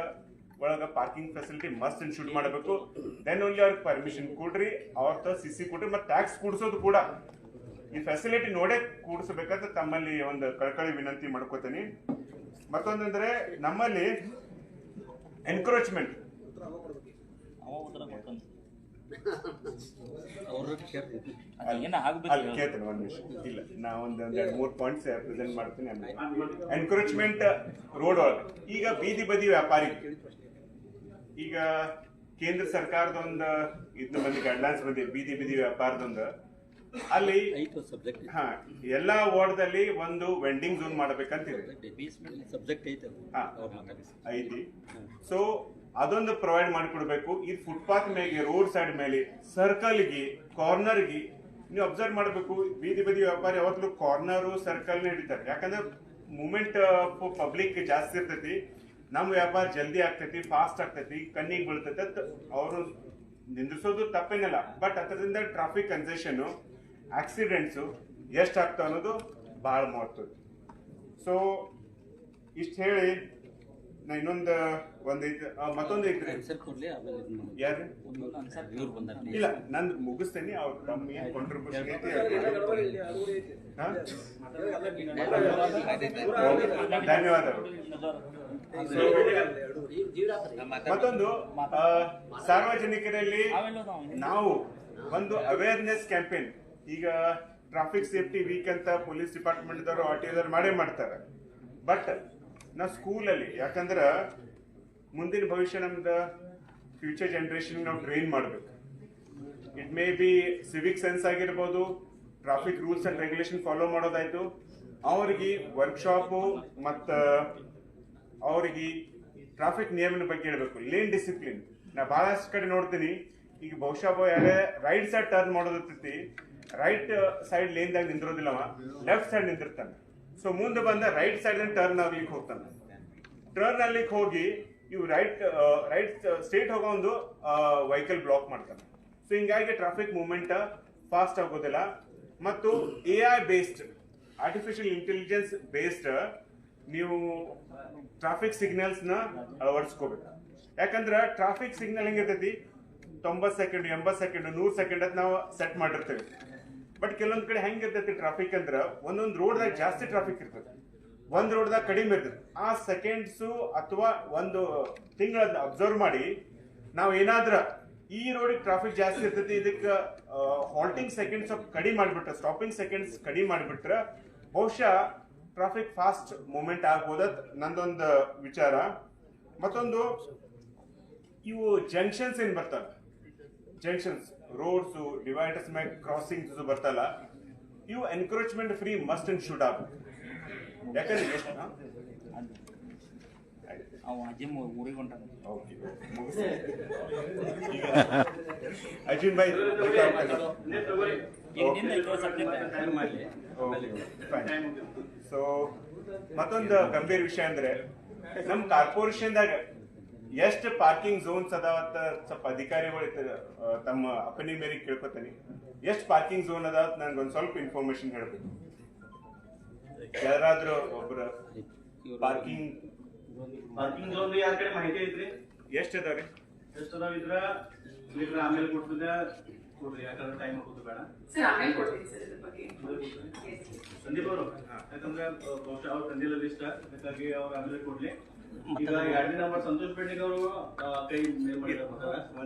ಒಳಗ ಪಾರ್ಕಿಂಗ್ ಫೆಸಿಲಿಟಿ ಮಸ್ಟ್ ಇನ್ಶೂಟ್ ಮಾಡಬೇಕು. ದೆನ್ ಓನ್ಲಿ ಅವ್ರಿಗೆ ಪರ್ಮಿಷನ್ ಕೊಡ್ರಿ, ಅವ್ರ ಸಿಸಿ ಕೊಡ್ರಿ. ಮತ್ತೆ ಟ್ಯಾಕ್ಸ್ ಕೂಡಿಸೋದು ಕೂಡ ಈ ಫೆಸಿಲಿಟಿ ನೋಡೇ ಕೂಡಿಸಬೇಕಂತ ತಮ್ಮಲ್ಲಿ ಒಂದು ಕಳಕಳಿ ವಿನಂತಿ ಮಾಡ್ಕೋತೀನಿ. ಮತ್ತೊಂದಂದ್ರೆ ನಮ್ಮಲ್ಲಿ ಎನ್ಕ್ರೋಚ್ಮೆಂಟ್, ಕೇಳ್ತೇನೆ ಒಂದ್ ನಿಮಿಷ, ಇಲ್ಲ ನಾ ಒಂದ್ 2-3 ಪಾಯಿಂಟ್ಸ್ ಪ್ರೆಸೆಂಟ್ ಮಾಡ್ತೀನಿ. ಎನ್ಕ್ರೋಚ್ಮೆಂಟ್ ರೋಡ್ ಒಳಗೆ ಈಗ ಬೀದಿ ಬದಿ ವ್ಯಾಪಾರಿ, ಈಗ ಕೇಂದ್ರ ಸರ್ಕಾರದೊಂದು ಇದನ್ನ ಬಂದಿ ಗೈಡ್ಲೈನ್ಸ್ ಬಂದಿ ಬೀದಿ ಬೀದಿ ವ್ಯಾಪಾರದೊಂದು, ಅಲ್ಲಿ ಎಲ್ಲಾ ವಾರ್ಡ್ದಲ್ಲಿ ಒಂದು ವೆಂಡಿಂಗ್ ಝೋನ್ ಮಾಡ್ಬೇಕಂತಿದೆ ಐತಿ. ಸೊ ಅದೊಂದು ಪ್ರೊವೈಡ್ ಮಾಡಿಕೊಡ್ಬೇಕು. ಈ ಫುಟ್ಪಾತ್ ಮೇಲೆ, ರೋಡ್ ಸೈಡ್ ಮೇಲೆ, ಸರ್ಕಲ್ಗೆ, ಕಾರ್ನರ್ಗೆ ನೀವು ಅಬ್ಸರ್ವ್ ಮಾಡಬೇಕು. ಬೀದಿ ಬದಿ ವ್ಯಾಪಾರಿ ಯಾವತ್ತೂ ಕಾರ್ನರ್ ಸರ್ಕಲ್ ಹಿಡಿತಾರೆ, ಯಾಕಂದ್ರೆ ಮೂವ್ಮೆಂಟ್ ಪಬ್ಲಿಕ್ ಜಾಸ್ತಿ ಇರ್ತೈತಿ. ನಮ್ಮ ವ್ಯಾಪಾರ ಜಲ್ದಿ ಆಗ್ತೈತಿ, ಫಾಸ್ಟ್ ಆಗ್ತೈತಿ, ಕಣ್ಣಿಗೆ ಬೀಳ್ತೈತೆ. ಅವರು ನಿಂದ್ರಿಸೋದು ತಪ್ಪೇನಲ್ಲ, ಬಟ್ ಅದರಿಂದ ಟ್ರಾಫಿಕ್ ಕನ್ಜೆಷನ್, ಆಕ್ಸಿಡೆಂಟ್ಸು ಎಷ್ಟು ಆಗ್ತಾವ ಅನ್ನೋದು ಭಾಳ ಮಹತ್ವ. ಸೊ ಇಷ್ಟು ಹೇಳಿ ನಾ ಇನ್ನೊಂದು ಮತ್ತೊಂದು ಐತ್ರಿ. ಯಾರು ಇಲ್ಲ, ನಂದು ಮುಗಿಸ್ತೇನೆ. ಅವ್ರು ತಮ್ಮ ಏನ್ ಕಾಂಟ್ರಿಬ್ಯೂಷನ್ ಐತಿ ಧನ್ಯವಾದಗಳು. ಮತ್ತೊಂದು ಸಾರ್ವಜನಿಕರಲ್ಲಿ ನಾವು ಒಂದು ಅವೇರ್ನೆಸ್ ಕ್ಯಾಂಪೇನ್, ಈಗ ಟ್ರಾಫಿಕ್ ಸೇಫ್ಟಿ ವೀಕ್ ಅಂತ ಪೊಲೀಸ್ ಡಿಪಾರ್ಟ್ಮೆಂಟ್ ದವರು RTO ಮಾಡೇ ಮಾಡ್ತಾರೆ. ಬಟ್ ನಾವು ಸ್ಕೂಲಲ್ಲಿ, ಯಾಕಂದ್ರೆ ಮುಂದಿನ ಭವಿಷ್ಯ ನಮ್ದು ಫ್ಯೂಚರ್ ಜನರೇಷನ್ ನಾವು ಟ್ರೈನ್ ಮಾಡಬೇಕು. It may be civic sense ಆಗಿರ್ಬೋದು, traffic rules and regulation follow ಮಾಡೋದಾಯ್ತು, ಅವ್ರಿಗೆ ವರ್ಕ್ಶಾಪು ಮತ್ತು ಅವ್ರಿಗೆ ಟ್ರಾಫಿಕ್ ನಿಯಮನ ಬಗ್ಗೆ ಹೇಳ್ಬೇಕು, ಲೇನ್ ಡಿಸಿಪ್ಲಿನ್. ನಾ ಬಹಳಷ್ಟು ಕಡೆ ನೋಡ್ತೀನಿ, ಈಗ ಬಹುಶಃ ಯಾರೇ ರೈಟ್ ಸೈಡ್ ಟರ್ನ್ ಮಾಡೋದಿರ್ತೈತಿ, ರೈಟ್ ಸೈಡ್ ಲೇನ್ದಾಗ ನಿಂದಿರೋದಿಲ್ಲವ, ಲೆಫ್ಟ್ ಸೈಡ್ ನಿಂತಿರ್ತಾನೆ. ಸೊ ಮುಂದೆ ಬಂದ ರೈಟ್ ಸೈಡ್ ಟರ್ನ್ ಆಗ್ಲಿಕ್ಕೆ ಹೋಗ್ತಾನೆ. ಟರ್ನ್ ಆಗ್ಲಿಕ್ಕೆ ಹೋಗಿ ಇವು ರೈಟ್ ಸ್ಟ್ರೇಟ್ ಹೋಗೋ ಒಂದು ವೆಹಿಕಲ್ ಬ್ಲಾಕ್ ಮಾಡ್ತಾನೆ. ಸೊ ಹಿಂಗಾಗಿ ಟ್ರಾಫಿಕ್ ಮೂವ್ಮೆಂಟ್ ಫಾಸ್ಟ್ ಆಗೋದಿಲ್ಲ. ಮತ್ತು AI based, artificial intelligence based ನೀವು ಟ್ರಾಫಿಕ್ ಸಿಗ್ನಲ್ಸ್ ನ ಅಳವಡಿಸ್ಕೋಬೇಕು. ಯಾಕಂದ್ರೆ ಟ್ರಾಫಿಕ್ ಸಿಗ್ನಲ್ ಹೆಂಗಿರ್ತೈತಿ, 90 ಸೆಕೆಂಡ್, 80 ಸೆಕೆಂಡ್, 100 ಸೆಕೆಂಡ್ ಅಂತ ನಾವು ಸೆಟ್ ಮಾಡಿರ್ತೇವೆ. ಬಟ್ ಕೆಲವೊಂದ್ ಕಡೆ ಹೆಂಗಿರ್ತೈತಿ ಟ್ರಾಫಿಕ್ ಅಂದ್ರೆ, ಒಂದೊಂದು ರೋಡ್ದಾಗ ಜಾಸ್ತಿ ಟ್ರಾಫಿಕ್ ಇರ್ತದೆ, ಒಂದ್ ರೋಡ್ದಾಗ ಕಡಿಮೆ ಇರ್ತದೆ. ಆ ಸೆಕೆಂಡ್ಸ್ ಅಥವಾ ಒಂದು ತಿಂಗಳನ್ನ ಅಬ್ಸರ್ವ್ ಮಾಡಿ ನಾವು ಏನಾದ್ರ ಈ ರೋಡಿಗೆ ಟ್ರಾಫಿಕ್ ಜಾಸ್ತಿ ಇರ್ತೈತಿ, ಇದಕ್ಕೆ ಹಾಲ್ಟಿಂಗ್ ಸೆಕೆಂಡ್ಸ್ ಕಡಿಮೆ ಮಾಡಿಬಿಟ್ರೆ, ಸ್ಟಾಪಿಂಗ್ ಸೆಕೆಂಡ್ಸ್ ಕಡಿಮೆ ಮಾಡಿಬಿಟ್ರೆ ಬಹುಶಃ ಟ್ರಾಫಿಕ್ ಫಾಸ್ಟ್ ಮೂವ್ಮೆಂಟ್ ಆಗ್ಬೋದ ನಂದೊಂದು ವಿಚಾರ. ಮತ್ತೊಂದು, ಇವು ಜಂಕ್ಷನ್ಸ್ ಏನ್ ಬರ್ತಲ್ಲ, ಜಂಕ್ಷನ್ಸ್, ರೋಡ್ಸ್, ಡಿವೈಡರ್ಸ್ ಮ್ಯಾಗ ಕ್ರಾಸಿಂಗ್ಸ್ ಬರ್ತಲ್ಲ, ಇವು encroachment free must and should ಆಗ್ಬೇಕು. ಯಾಕಂದ್ರೆ ಎಷ್ಟು ಅಜಿನ್ ಭಾಯ್ ಸೊ ಮತ್ತೊಂದು ಗಂಭೀರ ವಿಷಯ ಅಂದ್ರೆ, ನಮ್ ಕಾರ್ಪೊರೇಷನ್ದಾಗ ಎಷ್ಟು ಪಾರ್ಕಿಂಗ್ ಝೋನ್ಸ್ ಅದಾವತ್ತ ಸ್ವಲ್ಪ ಅಧಿಕಾರಿಗಳು ತಮ್ಮ ಅಪ್ಪನಿ ಮೇರೆಗೆ ಕೇಳ್ಕೊತಾನೆ. ಎಷ್ಟು ಪಾರ್ಕಿಂಗ್ ಝೋನ್ ಅದಾವತ್ ನಂಗೊಂದು ಸ್ವಲ್ಪ ಇನ್ಫಾರ್ಮೇಶನ್ ಹೇಳ್ಬೇಕು. ಯಾರಾದ್ರೂ ಒಬ್ರು ಪಾರ್ಕಿಂಗ್ ಝೋನ್ ಯಾರ ಕಡೆ ಮಾಹಿತಿ ಐತ್ರಿ? ಎಷ್ಟು ಅದಾವ್ರಿ? ಎಷ್ಟು ಅದಾವ ಇದ್ರ ಆಮೇಲೆ ಕೊಡ್ತಿದ್ದ ಕೊಡ್ರಿ, ಯಾಕಂದ್ರೆ ಟೈಮ್ ಹಾಕೋದು ಬೇಡ. ಸಂದೀಪ್ ಅವರು, ಯಾಕಂದ್ರೆ ಬಹುಶಃ ಅವ್ರು ತಂದಿಲ್ಲ ಲಿಸ್ಟ್, ಹಾಗಾಗಿ ಅವ್ರು ಆಮೇಲೆ ಕೊಡ್ಲಿ. ಈಗ 2ನೇ ನಂಬರ್ ಸಂತೋಷ್ ಪೇಟೆಗೆ ಅವರು ಕೈ ಮೇಲ್ ಮಾಡಿರ್ತಾರೆ,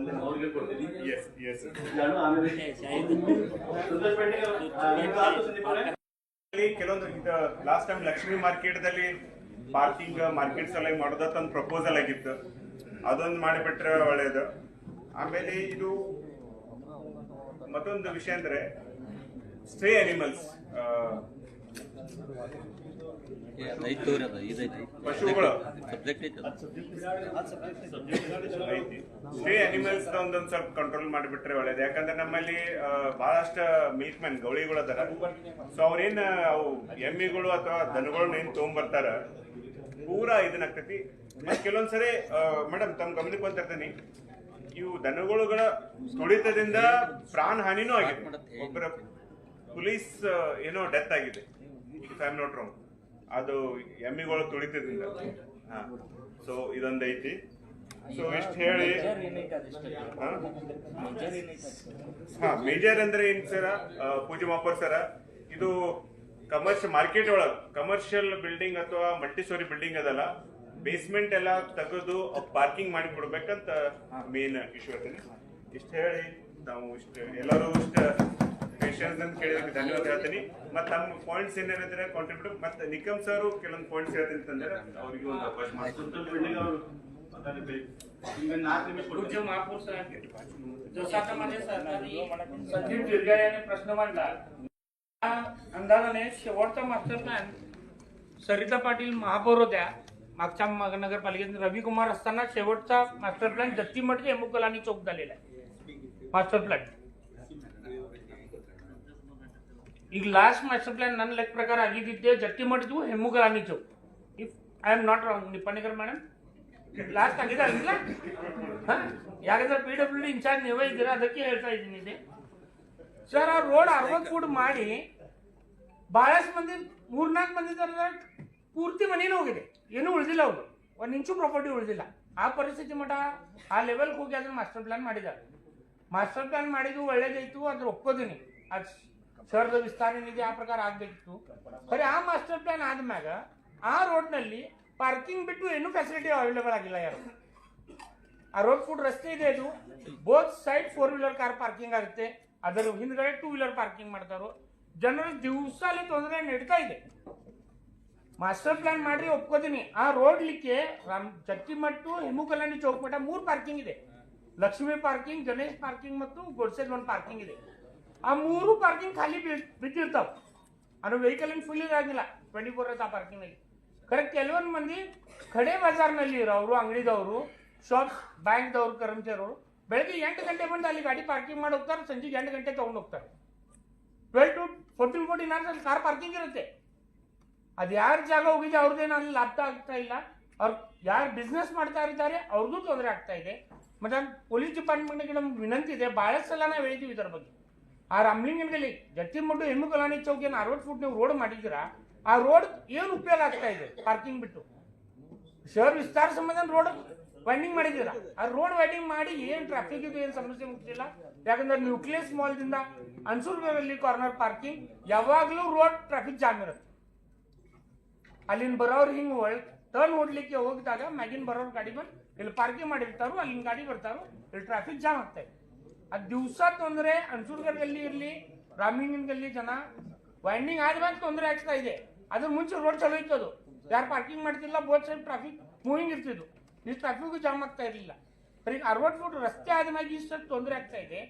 ಅವ್ರಿಗೆ ಕೊಡ್ತೀನಿ. ನಾನು ಆಮೇಲೆ ಸಂತೋಷ್ ಪೇಟೆಗೆ ಸಂದೀಪ್ ಅವರೇ. ಕೆಲವೊಂದು ಲಾಸ್ಟ್ ಟೈಮ್ ಲಕ್ಷ್ಮಿ ಮಾರ್ಕೆಟ್ ದಲ್ಲಿ ಪಾರ್ಕಿಂಗ್ ಮಾರ್ಕೆಟ್ ಸಲುವಾಗಿ ಮಾಡೋದತ್ತ ಒಂದು ಪ್ರಪೋಸಲ್ ಆಗಿತ್ತು, ಅದೊಂದು ಮಾಡಿಬಿಟ್ರೆ ಒಳ್ಳೇದು. ಆಮೇಲೆ ಇದು ಮತ್ತೊಂದು ವಿಷಯ ಅಂದ್ರೆ ಸ್ಟ್ರೇ ಅನಿಮಲ್ಸ್, ಪಶುಗಳು, ಸ್ಟ್ರೇ ಅನಿಮಲ್ಸ್ ಒಂದೊಂದ್ ಸ್ವಲ್ಪ ಕಂಟ್ರೋಲ್ ಮಾಡಿಬಿಟ್ರೆ ಒಳ್ಳೇದು. ಯಾಕಂದ್ರೆ ನಮ್ಮಲ್ಲಿ ಬಹಳಷ್ಟು ಮಿಲ್ಕ್ ಮ್ಯಾನ್ ಗೌಳಿಗಳು ಅದಾರ. ಸೊ ಅವ್ರೇನ್ ಅವು ಎಮ್ಮಿಗಳು ಅಥವಾ ದನಗಳನ್ನ ಏನ್ ತಗೊಂಡ್ಬರ್ತಾರ ಪೂರಾ ಇದನ್ನಾಗ್ತೈತಿ. ಮತ್ತೆ ಕೆಲವೊಂದ್ಸರಿ ಮೇಡಮ್ ತಮ್ಮ ಗಮನಕ್ಕೆ ಬಂದಿರ್ತೀನಿ, ಇವು ದನಗಳುಗಳ ತುಳಿತದಿಂದ ಪ್ರಾಣ ಹಾನಿನೂ ಆಗಿದೆ. ಒಬ್ಬರ ಪೊಲೀಸ್ ಏನೋ ಡೆತ್ ಆಗಿದೆ, if I am not wrong, ಅದು ಎಮ್ಮಿಗಳು ತುಳಿತದಿಂದ. ಸೊ ಇದೊಂದು ಐತಿ. ಸೊ ಇಷ್ಟು ಹೇಳಿ, ಮೇಜರ್ ಅಂದ್ರೆ ಏನ್ ಸರ, ಪೂಜೆ ಮಾಪರ್ ಸರ, ಇದು ಕಮರ್ಷಿಯಲ್ ಮಾರ್ಕೆಟ್ ಒಳಗ ಕಮರ್ಷಿಯಲ್ ಬಿಲ್ಡಿಂಗ್ ಅಥವಾ ಮಲ್ಟಿ ಸ್ಟೋರಿ ಬಿಲ್ಡಿಂಗ್ ಅದಲ್ಲ, ಬೇಸ್ಮೆಂಟ್ ಎಲ್ಲ ತೆಗೆದು ಪಾರ್ಕಿಂಗ್ ಮಾಡಿ ಕೊಡ್ಬೇಕಂತ ಮೇನ್ ಇಶ್ಯೂ ಇರ್ತೀನಿ. ಇಷ್ಟು ಹೇಳಿ ನಾವು ಇಷ್ಟು ಎಲ್ಲರೂ ಇಷ್ಟ ಪೇಷನ್ಸ್ ಅಂತ ಕೇಳಿದಕ್ಕೆ ಧನ್ಯವಾದ ಹೇಳ್ತೀನಿ. ಮತ್ತೆ ತಮ್ಮ ಪಾಯಿಂಟ್ಸ್ ಏನಾರಿದ್ರೆ ಕಾಂಟ್ರಿಬ್ಯೂಟ್, ಮತ್ತೆ ನಿಕಮ್ ಸರ್ ಕೆಲವೊಂದು ಪಾಯಿಂಟ್ಸ್ ಹೇಳ್ತೀನಿ ಅಂತಂದ್ರೆ ಅವ್ರಿಗೆ ಒಂದು ಅವಕಾಶ प्रश्न मांडला. अंदाजाने शेवटचा मास्टर प्लॅन सरिता पाटील महापौर होत्या मागच्या नगरपालिकेत, रविकुमार असताना शेवटचा मास्टर प्लॅन जत्तीमठ हेमुकलानी चौक झालेला आहे. ಮಾಸ್ಟರ್ ಪ್ಲಾನ್ ಈಗ ಲಾಸ್ಟ್ ಮಾಸ್ಟರ್ ಪ್ಲಾನ್ ನನ್ನ ಲೆಕ್ಕ ಪ್ರಕಾರ ಆಗಿದ್ದಿದ್ದೆ ಜಟ್ಟಿಮಠದ್ದು Hemukalani Chowk, if I am not wrong. Nippanikar madam last ಆಗಿದೆ ಅಲ್ಲ? ಯಾಕಂದ್ರೆ PWD ಇನ್ಚಾರ್ಜ್ ನೀವೇ ಇದ್ದೀರಾ, ಅದಕ್ಕೆ ಹೇಳ್ತಾ ಇದ್ದೀನಿ ಇದೆ. ಸರ್ ಆ ರೋಡ್ 60 ಫೂಟ್ ಮಾಡಿ ಬಹಳಷ್ಟು ಮಂದಿ 3-4 ಮಂದಿ ಪೂರ್ತಿ ಮನೇನೂ ಹೋಗಿದೆ, ಏನೂ ಉಳಿದಿಲ್ಲ. ಅವರು 1 ಇಂಚು ಪ್ರಾಪರ್ಟಿ ಉಳಿದಿಲ್ಲ. ಆ ಪರಿಸ್ಥಿತಿ ಮಠ ಆ ಲೆವೆಲ್ಗೆ ಹೋಗಿ ಅದನ್ನ ಮಾಸ್ಟರ್ ಪ್ಲಾನ್ ಮಾಡಿದ್ದಾರೆ. ಮಾಸ್ಟರ್ ಪ್ಲಾನ್ ಮಾಡಿದ್ದು ಒಳ್ಳೇದಾಯ್ತು, ಅದ್ರ ಒಪ್ಪೋದಿನಿ. ಅದು ಸರ್ದ ವಿಸ್ತಾರ ಏನಿದೆ ಆ ಪ್ರಕಾರ ಆಗ್ಬೇಕಿತ್ತು. ಬರೀ ಆ ಮಾಸ್ಟರ್ ಪ್ಲಾನ್ ಆದ್ಮ್ಯಾಗ ಆ ರೋಡ್ನಲ್ಲಿ ಪಾರ್ಕಿಂಗ್ ಬಿಟ್ಟು ಏನೂ ಫೆಸಿಲಿಟಿ ಅವೈಲೇಬಲ್ ಆಗಿಲ್ಲ. ಯಾರು ಆ ರೋಡ್ ಫುಟ್ ರಸ್ತೆ ಇದೆ, ಅದು both side 4 wheeler car parking ಆಗುತ್ತೆ, ಅದರ ಹಿಂದ್ಗಡೆ 2 ವೀಲರ್ ಪಾರ್ಕಿಂಗ್ ಮಾಡ್ತಾರೋ. ಜನರು ದಿವಸ ಅಲ್ಲಿ ತೊಂದರೆ ನಡೀತಾ ಇದೆ. ಮಾಸ್ಟರ್ ಪ್ಲಾನ್ ಮಾಡ್ರಿ ಒಪ್ಕೋತೀನಿ. ಆ ರೋಡ್ ಲಿಕ್ಕೆ ಚಟ್ಟಿಮಟ್ಟು ಹಿಮುಕಲ್ಯಾಣಿ ಚೌಕ್ ಮಠ 3 ಪಾರ್ಕಿಂಗ್ ಇದೆ. ಲಕ್ಷ್ಮೀ ಪಾರ್ಕಿಂಗ್, ಗಣೇಶ್ ಪಾರ್ಕಿಂಗ್ ಮತ್ತು ಗೋಡ್ಸೆಲ್ 1 ಪಾರ್ಕಿಂಗ್ ಇದೆ. ಆ 3 ಪಾರ್ಕಿಂಗ್ ಖಾಲಿ ಬಿದ್ದಿರ್ತಾವ. ಅದು ವೆಹಿಕಲ್ ಏನು ಫುಲ್ ಇರಾಗಿಲ್ಲ 24 hours ಆ ಪಾರ್ಕಿಂಗ್ನಲ್ಲಿ. ಕರೆಕ್ಟ್ ಕೆಲವೊಂದು ಮಂದಿ ಖಡೆ ಬಜಾರ್ನಲ್ಲಿ ಇರೋರು, ಅಂಗಡಿದವರು, ಶಾಪ್ ಬ್ಯಾಂಕ್ದವ್ರು, ಕರ್ಮಚಾರಿಗಳು ಬೆಳಗ್ಗೆ 8 ಗಂಟೆ ಬಂದು ಅಲ್ಲಿ ಗಾಡಿ ಪಾರ್ಕಿಂಗ್ ಮಾಡಿ ಹೋಗ್ತಾರೆ, ಸಂಜೆ 8 ಗಂಟೆ ತೊಗೊಂಡು ಹೋಗ್ತಾರೆ. 12 to 14 hours ಅಲ್ಲಿ ಕಾರ್ ಪಾರ್ಕಿಂಗ್ ಇರುತ್ತೆ. ಅದು ಯಾರ ಜಾಗ ಹೋಗಿದೆ ಅವ್ರದ್ದೇನು ಅಲ್ಲಿ ಲಾಭ ಆಗ್ತಾ ಇಲ್ಲ. ಅವ್ರು ಯಾರು ಬಿಸ್ನೆಸ್ ಮಾಡ್ತಾ ಇರ್ತಾರೆ ಅವ್ರಿಗೂ ತೊಂದರೆ ಆಗ್ತಾ ಇದೆ. ಮತ್ತು ಪೊಲೀಸ್ ಡಿಪಾರ್ಟ್ಮೆಂಟ್ಗೆ ನಮ್ಗೆ ವಿನಂತಿ ಇದೆ, ಭಾಳಷ್ಟು ಸಲ ನಾವು ಹೇಳಿದ್ದೀವಿ ಇದರ ಬಗ್ಗೆ. ಆ ರಾಮಲಿಂಗನಗಲ್ಲಿ ಜಟ್ಟಿಮಟ್ಟು ಹೆಮ್ಮುಕಲಾಣಿ ಚೌಕ್ ಏನು 60 ಫೂಟ್ ನೀವು ರೋಡ್ ಮಾಡಿದ್ದೀರಾ, ಆ ರೋಡ್ ಏನು ಉಪಯೋಗ ಆಗ್ತಾ ಇದೆ ಪಾರ್ಕಿಂಗ್ ಬಿಟ್ಟು? ಶಹರ್ ವಿಸ್ತಾರ ಸಂಬಂಧ ರೋಡ್ ವೈಂಡಿಂಗ್ ಮಾಡಿದ್ದೀರಾ, ಆ ರೋಡ್ ವೈಂಡಿಂಗ್ ಮಾಡಿ ಏನು ಟ್ರಾಫಿಕ್ ಇದು ಏನು ಸಮಸ್ಯೆ ಮುಗ್ತಿಲ್ಲ. ಯಾಕಂದ್ರೆ ನ್ಯೂಕ್ಲಿಯಸ್ ಮಾಲ್ದಿಂದ ಅನ್ಸೂರ್ನಲ್ಲಿ ಕಾರ್ನರ್ ಪಾರ್ಕಿಂಗ್ ಯಾವಾಗಲೂ ರೋಡ್ ಟ್ರಾಫಿಕ್ ಜಾಮ್ ಇರುತ್ತೆ. ಅಲ್ಲಿಂದ ಬರೋರು ಹಿಂಗೆ ಟರ್ನ್ ಹೊಡ್ಲಿಕ್ಕೆ ಹೋಗಿದಾಗ ಮ್ಯಾಗಿನ ಬರೋರು ಗಾಡಿ ಬಂದು ಇಲ್ಲಿ ಪಾರ್ಕಿಂಗ್ ಮಾಡಿರ್ತಾರೋ, ಅಲ್ಲಿನ ಗಾಡಿ ಬರ್ತಾರೋ, ಇಲ್ಲಿ ಟ್ರಾಫಿಕ್ ಜಾಮ್ ಆಗ್ತಾ ಇದೆ. ಅದು ದಿವಸ ತೊಂದರೆ. ಅನ್ಸೂರ್ಗಲ್ಲಿ ಇರಲಿ, ರಾಮಲಿಂಗನಗಲ್ಲಿ ಜನ ವೈಂಡಿಂಗ್ ಆದ್ಮೇಲೆ ತೊಂದರೆ ಆಗ್ತಾ ಇದೆ. ಅದ್ರ ಮುಂಚೆ ರೋಡ್ ಚಲೋ ಇತ್ತು, ಅದು ಯಾರು ಪಾರ್ಕಿಂಗ್ ಮಾಡ್ತಿಲ್ಲ, ಬೋತ್ ಸೈಡ್ ಟ್ರಾಫಿಕ್ ಮೂವಿಂಗ್ ಇರ್ತಿದ್ದು, ಈ ಟ್ರಾಫಿಕ್ ಜಾಮ್ ಆಗ್ತಾ ಇರಲಿಲ್ಲ. ಬರೀ 60 ಫೂಟ್ ರಸ್ತೆ ಆದ್ಮೇಲೆ ಇಷ್ಟೊಂದು ತೊಂದರೆ ಆಗ್ತಾ ಇದೆ.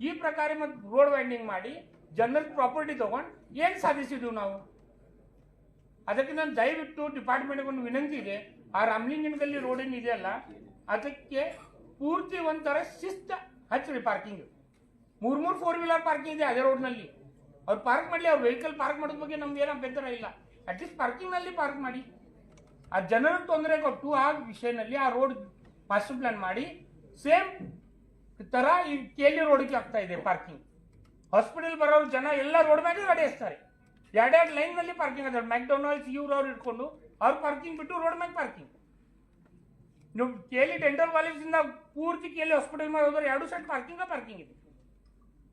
ಈ ಪ್ರಕಾರ ಮತ್ತು ರೋಡ್ ವೈಂಡಿಂಗ್ ಮಾಡಿ ಜನರ ಪ್ರಾಪರ್ಟಿ ತಗೊಂಡು ಏನು ಸಾಧಿಸಿದ್ವಿ ನಾವು? ಅದಕ್ಕೆ ನಾನು ದಯವಿಟ್ಟು ಡಿಪಾರ್ಟ್ಮೆಂಟ್ಗೆ ಒಂದು ವಿನಂತಿ ಇದೆ, ಆ ರಾಮಲಿಂಗನಗಲ್ಲಿ ರೋಡ್ ಏನಿದೆಯಲ್ಲ ಅದಕ್ಕೆ ಪೂರ್ತಿ ಒಂಥರ ಶಿಸ್ತು ಹಚ್ಚಿರಿ. ಪಾರ್ಕಿಂಗ್ 3 4 ವೀಲರ್ ಪಾರ್ಕಿಂಗ್ ಇದೆ ಅದೇ ರೋಡ್ನಲ್ಲಿ. ಅವ್ರು ಪಾರ್ಕ್ ಮಾಡಲಿ, ಅವ್ರ ವೆಹಿಕಲ್ ಪಾರ್ಕ್ ಮಾಡೋದ್ ಬಗ್ಗೆ ನಮ್ಗೆ ಏನೋ ಅಭ್ಯಂತರ ಇಲ್ಲ. ಅಟ್ಲೀಸ್ಟ್ ಪಾರ್ಕಿಂಗ್ನಲ್ಲಿ ಪಾರ್ಕ್ ಮಾಡಿ. ಆ ಜನರ ತೊಂದರೆ ಕೊಟ್ಟು ಆ ವಿಷಯದಲ್ಲಿ ಆ ರೋಡ್ ಮಾಸ್ಟರ್ ಪ್ಲಾನ್ ಮಾಡಿ ಸೇಮ್ ತರ ಈ KL ರೋಡ್ಗೆ ಆಗ್ತಾ ಇದೆ ಪಾರ್ಕಿಂಗ್. ಹಾಸ್ಪಿಟಲ್ ಬರೋರು ಜನ ಎಲ್ಲ ರೋಡ್ ಮೇಲೆ ಗಾಡಿ ಹಚ್ತಾರೆ. 2 ಲೈನ್ ನಲ್ಲಿ ಪಾರ್ಕಿಂಗ್ ಅದಾರೆ. ಮ್ಯಾಕ್ಡೊನಾಲ್ಡ್ಸ್ ಇವ್ರವ್ರು ಇಟ್ಕೊಂಡು ಅವ್ರ ಪಾರ್ಕಿಂಗ್ ಬಿಟ್ಟು ರೋಡ್ ಮೇಲೆ ಪಾರ್ಕಿಂಗ್. ನೀವು KL ಡೆಂಟಲ್ ಕಾಲೇಜಿಂದ ಪೂರ್ತಿ KL ಹಾಸ್ಪಿಟಲ್ ಮೇಲೆ ಹೋದ್ರೆ 2 ಸೈಡ್ ಪಾರ್ಕಿಂಗ್ ಇದೆ.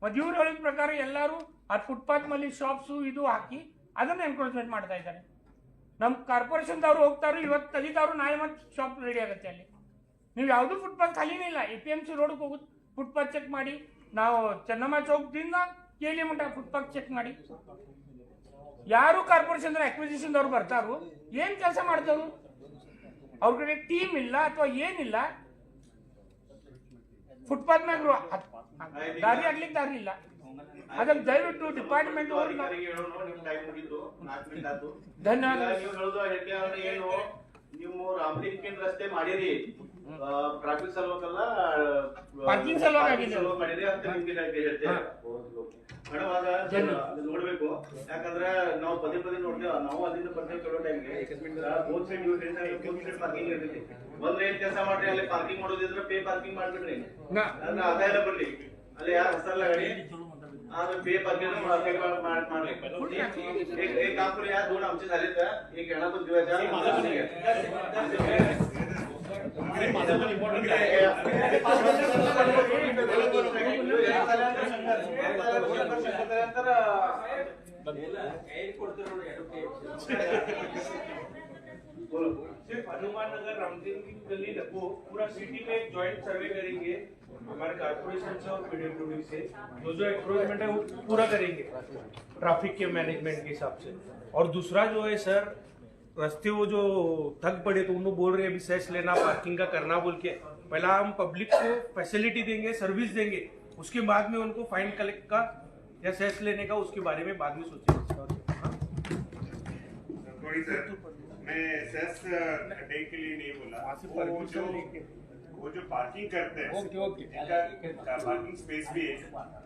ಮತ್ತು ಇವ್ರು ಹೇಳಿದ ಪ್ರಕಾರ ಎಲ್ಲರೂ ಆ ಫುಟ್ಪಾತ್ ಮೇಲೆ ಶಾಪ್ಸು ಇದು ಹಾಕಿ ಅದನ್ನು ಎನ್ಕ್ರೋಚ್ಮೆಂಟ್ ಮಾಡ್ತಾ ಇದ್ದಾರೆ. ನಮ್ಮ ಕಾರ್ಪೊರೇಷನ್ದವ್ರು ಹೋಗ್ತಾರೋ, ಇವತ್ತು ತೆಗಿತಾರೋ, ನಾಳೆ ಮತ್ತೆ ಶಾಪ್ ರೆಡಿ ಆಗುತ್ತೆ ಅಲ್ಲಿ. ನೀವು ಯಾವುದೂ ಫುಟ್ಪಾತ್ ಖಾಲಿನೇ ಇಲ್ಲ. APMC ರೋಡ್ಗೆ ಹೋಗುತ್ತೆ, ಫುಟ್ಪಾತ್ ಚೆಕ್ ಮಾಡಿ. ನಾವು ಚೆನ್ನಮ್ಮ ಚೌಕದಿಂದ KL ಮಟ್ಟ ಫುಟ್ಪಾತ್ ಚೆಕ್ ಮಾಡಿ. ಯಾರು ಕಾರ್ಪೊರೇಷನ್ ಅಕ್ವಿಸಿಷನ್ದವ್ರು ಬರ್ತಾರೋ ಏನು ಕೆಲಸ ಮಾಡ್ತಾರೋ? ಅವ್ರ ಕಡೆ ಟೀಮ್ ಇಲ್ಲ ಅಥವಾ ಏನಿಲ್ಲ. ಫುಟ್ಪಾತ್ ಮ್ಯಾಗ ದಾರಿ ಆಗ್ಲಿಕ್ಕೆ ದಾರಿ ಇಲ್ಲ. ಅದಕ್ಕೆ ದಯವಿಟ್ಟು ಡಿಪಾರ್ಟ್ಮೆಂಟ್ ಧನ್ಯವಾದ. ನೀವು ರಾಮಲಿಂಗನ ರಸ್ತೆ ಮಾಡಿರಿ, ಟ್ರಾಫಿಕ್ ಸಲುವಾಗಲ್ಲ, ಪಾರ್ಕಿಂಗ್ ಸಲುವಾಗಿ ಮಾಡಿರಿ ಅಂತ ನಿಮ್ಗೆ ಹೇಳ್ತೇವೆ ಮೇಡಮ್. ಅದು ನೋಡ್ಬೇಕು, ಯಾಕಂದ್ರೆ ನಾವು ಪದೇ ನೋಡ್ತೇವೆ. ನಾವು ಅಲ್ಲಿಂದ ಬರ್ತೇವೆ ಕೆಲವು ಟೈಮ್ಗೆ ಬೋತ್ ಸೈಡ್ ಪಾರ್ಕಿಂಗ್ ಇರ್ತೈತಿ. ಒಂದ್ ಏನ್ ಕೆಲಸ ಮಾಡ್ರಿ, ಅಲ್ಲಿ ಪಾರ್ಕಿಂಗ್ ಮಾಡೋದಿದ್ರೆ ಪೇ ಪಾರ್ಕಿಂಗ್ ಮಾಡ್ಬಿಡ್ರಿ, ಅದನ್ನ ಆದಾಯ ಬರ್ಲಿ. ಅಲ್ಲಿ ಯಾರು ಹಸಲ್ಲ ಗಾಡಿ पे पार्किंग एक काम करूया, 2 आमचे झाले तर एक येणार पण दिवायचा सिर्फ हनुमान नगर रामदेव की गली को पूरा सिटी में एक जॉइंट सर्वे करेंगे हमारे कारपोरेशन से और PWD से, जो एनक्रोचमेंट है वो पूरा करेंगे ट्रैफिक के मैनेजमेंट के हिसाब से। और दूसरा जो है सर, रास्ते वो जो थक पड़े तो उनको बोल रहे हैं अभी सेस लेना, पार्किंग का करना बोल के। पहला हम पब्लिक को फैसिलिटी देंगे, सर्विस देंगे, उसके बाद में उनको फाइन कलेक्ट का या सेस लेने का उसके बारे में बाद में सोचेंगे। मैं सेस डे के लिए नहीं बोला, वो जो पार्किंग करते हैं, पार्किंग स्पेस भी है,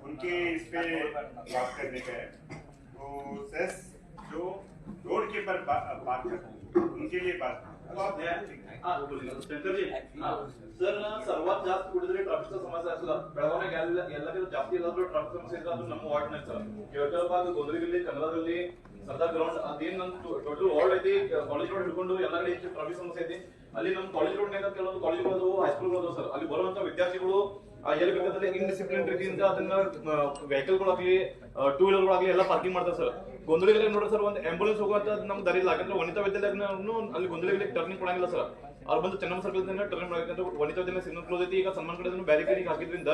उनके इस पे बात करने का है। तो सेस जो रोड के पर पार्क करते हैं उनके लिए बात शंकरजी सर सर्वात जास्त कुठेतरी ट्रॅफिकचा समस्या असला बेळगावला ಎಲ್ಲಕ್ಕಿಂತ ಜಾಸ್ತಿ ಇರೋದು ಟ್ರಾಫಿಕ್ ಸಮಸ್ಯೆ ಇದ್ರೆ ಅದು ನಮ್ಮ ವಾರ್ಡ್ ನಾಗ ಸರ್ ಕೇಳ್ಕಲ್ ಭಾಗ ಗೋಂದಲಿಗಲ್ಲಿ ಕನ್ನಡದಲ್ಲಿ ಸರ್ದಾರ್ ಗ್ರೌಂಡ್ ಅದೇನ್ ನಮ್ ಟೋಟಲ್ ವಾರ್ಡ್ ಐತಿ ಕಾಲೇಜ್ ರೋಡ್ ಹಿಡ್ಕೊಂಡು ಎಲ್ಲ ಕಡೆ ಟ್ರಾಫಿಕ್ ಸಮಸ್ಯೆ ಐತಿ ಅಲ್ಲಿ ನಮ್ಮ ಕಾಲೇಜ್ ರೋಡ್ ನಾಗ ಕೆಲವೊಂದು ಕಾಲೇಜ್ಗಳು ಹೈಸ್ಕೂಲ್ ಅದಾವ ಸರ್ ಅಲ್ಲಿ ಬರುವಂತ ವಿದ್ಯಾರ್ಥಿಗಳು ಎಲ್ಲಿ ಬೇಕಾದ್ರೆ ಇನ್ಡಿಸಿಪ್ಲಿನ್ ರೀತಿಯಿಂದ ಅದನ್ನ ವೆಹಿಕಲ್ ಗಳಾಗ್ಲಿ ಟೂ ವೀಲರ್ ಗಳಾಗ್ಲಿ ಎಲ್ಲ ಪಾರ್ಕಿಂಗ್ ಮಾಡ್ತಾರೆ ಸರ್ ಗೊಂದಲಿಗಳಿಗೆ ನೋಡ್ರಿ ಸರ್ ಒಂದು ಆಂಬುಲೆನ್ಸ್ ಹೋಗುವಂತ ನಮ್ಗೆ ದಾರಿ ಇಲ್ಲ ಯಾಕಂದ್ರೆ ವನಿತಾ ವಿದ್ಯಾಲಯನು ಅಲ್ಲಿ ಗೊಂದಲಿಗಳಿಗೆ ಟರ್ನಿಂಗ್ ಕೊಡಂಗಿಲ್ಲ ಸರ್ ಅವ್ರು ಬಂದು ಚೆನ್ನಮ್ಮ ಸರ್ಕಲ್ ಟರ್ನ್ ಮಾಡಬೇಕಂದ್ರೆ ವನಿತಾ ವಿದ್ಯಾಲಯ ಸಿಗ್ನಲ್ ಕ್ಲೋಸ್ ಐತಿ ಈಗ ಸನ್ಮಾನ್ ಕಡೆ ಬ್ಯಾರಿಕೇಡಿಂಗ್ ಹಾಕಿದ್ರಿಂದ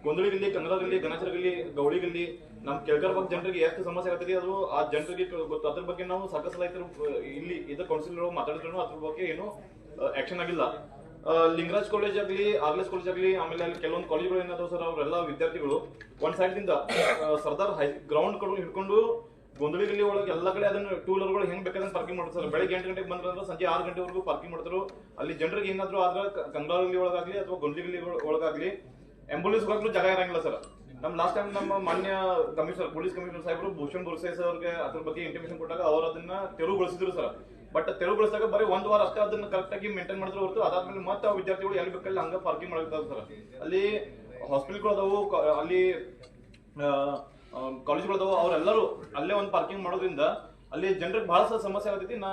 ಗೊಂದಲಿಗಲ್ಲಿ ಕನ್ನಡದಲ್ಲಿ ಗಣೇಶರಲ್ಲಿ ಗೌಳಿಗಲ್ಲಿ ನಮ್ ಕೆಳಗರ ಬಗ್ಗೆ ಜನರಿಗೆ ಎಷ್ಟು ಸಮಸ್ಯೆ ಆಗ್ತದೆ ಅದು ಆ ಜನರಿಗೆ ಗೊತ್ತು ಅದ್ರ ಬಗ್ಗೆ ನಾವು ಸಾಕಷ್ಟು ಸಲ ಇಲ್ಲಿ ಇದ್ರ ಕೌನ್ಸಿಲ್ ಮಾತಾಡಿದ್ರು ಅದ್ರ ಬಗ್ಗೆ ಏನು ಆಕ್ಷನ್ ಆಗಿಲ್ಲ ಲಿಂಗರಾಜ್ ಕಾಲೇಜ್ ಆಗಲಿ ಆರ್ಲೆಸ್ ಕಾಲೇಜ್ ಆಗಲಿ ಆಮೇಲೆ ಅಲ್ಲಿ ಕೆಲವೊಂದು ಕಾಲೇಜ್ಗಳು ಏನಾದ್ರು ಸರ್ ಅವರೆಲ್ಲ ವಿದ್ಯಾರ್ಥಿಗಳು ಒಂದ್ ಸೈಡ್ ದಿಂದ ಸರ್ದಾರ್ ಗ್ರೌಂಡ್ ಕಡೆ ಹಿಡ್ಕೊಂಡು ಗೊಂದಲಿಗಲ್ಲಿ ಒಳಗೆ ಎಲ್ಲ ಕಡೆ ಅದನ್ನ ಟೂ ವೀಲರ್ಗಳು ಹೆಂಗ್ ಬೇಕಾದ್ರೆ ಪಾರ್ಕಿಂಗ್ ಮಾಡ್ತಾರೆ ಸರ್ ಬೆಳಗ್ಗೆ 8 ಗಂಟೆಗೆ ಬಂದ್ರೆ ಸಂಜೆ 6 ಗಂಟೆವರೆಗೂ ಪಾರ್ಕಿಂಗ್ ಮಾಡ್ತಾರೆ ಅಲ್ಲಿ ಜನರಿಗೆ ಏನಾದ್ರು ಆದ್ರೆ ಕಂಗ್ಲಾಗಲ್ಲಿ ಒಳಗಾಗ್ಲಿ ಅಥವಾ ಗೊಂದಲಿಗಲ್ಲಿ ಒಳಗಾಗ್ಲಿ ಆಂಬುಲೆನ್ಸ್ ಹೋಗಲು ಜಾಗ ಇರಂಗಿಲ್ಲ ಸರ್ ನಮ್ ಲಾಸ್ಟ್ ಟೈಮ್ ನಮ್ಮ ಮಾನ್ಯ ಕಮಿಷನರ್ ಪೊಲೀಸ್ ಕಮಿಷನರ್ ಸಾಹೇಬರು ಭೂಷಣ್ ಬೋರ್ಸೆ ಸರ್ ಅವ್ರಿಗೆ ಅದ್ರ ಬಗ್ಗೆ ಇಂಟಿಮೇಷನ್ ಕೊಟ್ಟಾಗ ಅವ್ರು ಅದನ್ನ ತೆರವುಗೊಳಿಸಿದ್ರು ಸರ್ ಬಟ್ ತೆರವುಗೊಳಿಸಿದಾಗ ಬರೀ ಒಂದ್ ವಾರ ಅಷ್ಟೇ ಅದನ್ನ ಕರೆಕ್ಟ್ ಆಗಿ ಮೇಂಟೈನ್ ಮಾಡಿದ್ರೆ ಹೊರತು ಅದಾದ್ಮೇಲೆ ಮತ್ತೆ ವಿದ್ಯಾರ್ಥಿಗಳು ಎಲ್ಲಿ ಬೇಕಲ್ಲಿ ಹಂಗ ಪಾರ್ಕಿಂಗ್ ಮಾಡಿರ್ತಾರೆ ಸರ್ ಅಲ್ಲಿ ಹಾಸ್ಪಿಟಲ್ಗಳು ಅದಾವು ಅಲ್ಲಿ ಕಾಲೇಜ್ಗಳು ಅದಾವು ಅವರೆಲ್ಲರೂ ಅಲ್ಲೇ ಒಂದು ಪಾರ್ಕಿಂಗ್ ಮಾಡೋದ್ರಿಂದ ಅಲ್ಲಿ ಜನರಿಗೆ ಬಹಳ ಸಮಸ್ಯೆ ಆಗತೈತಿ ನಾ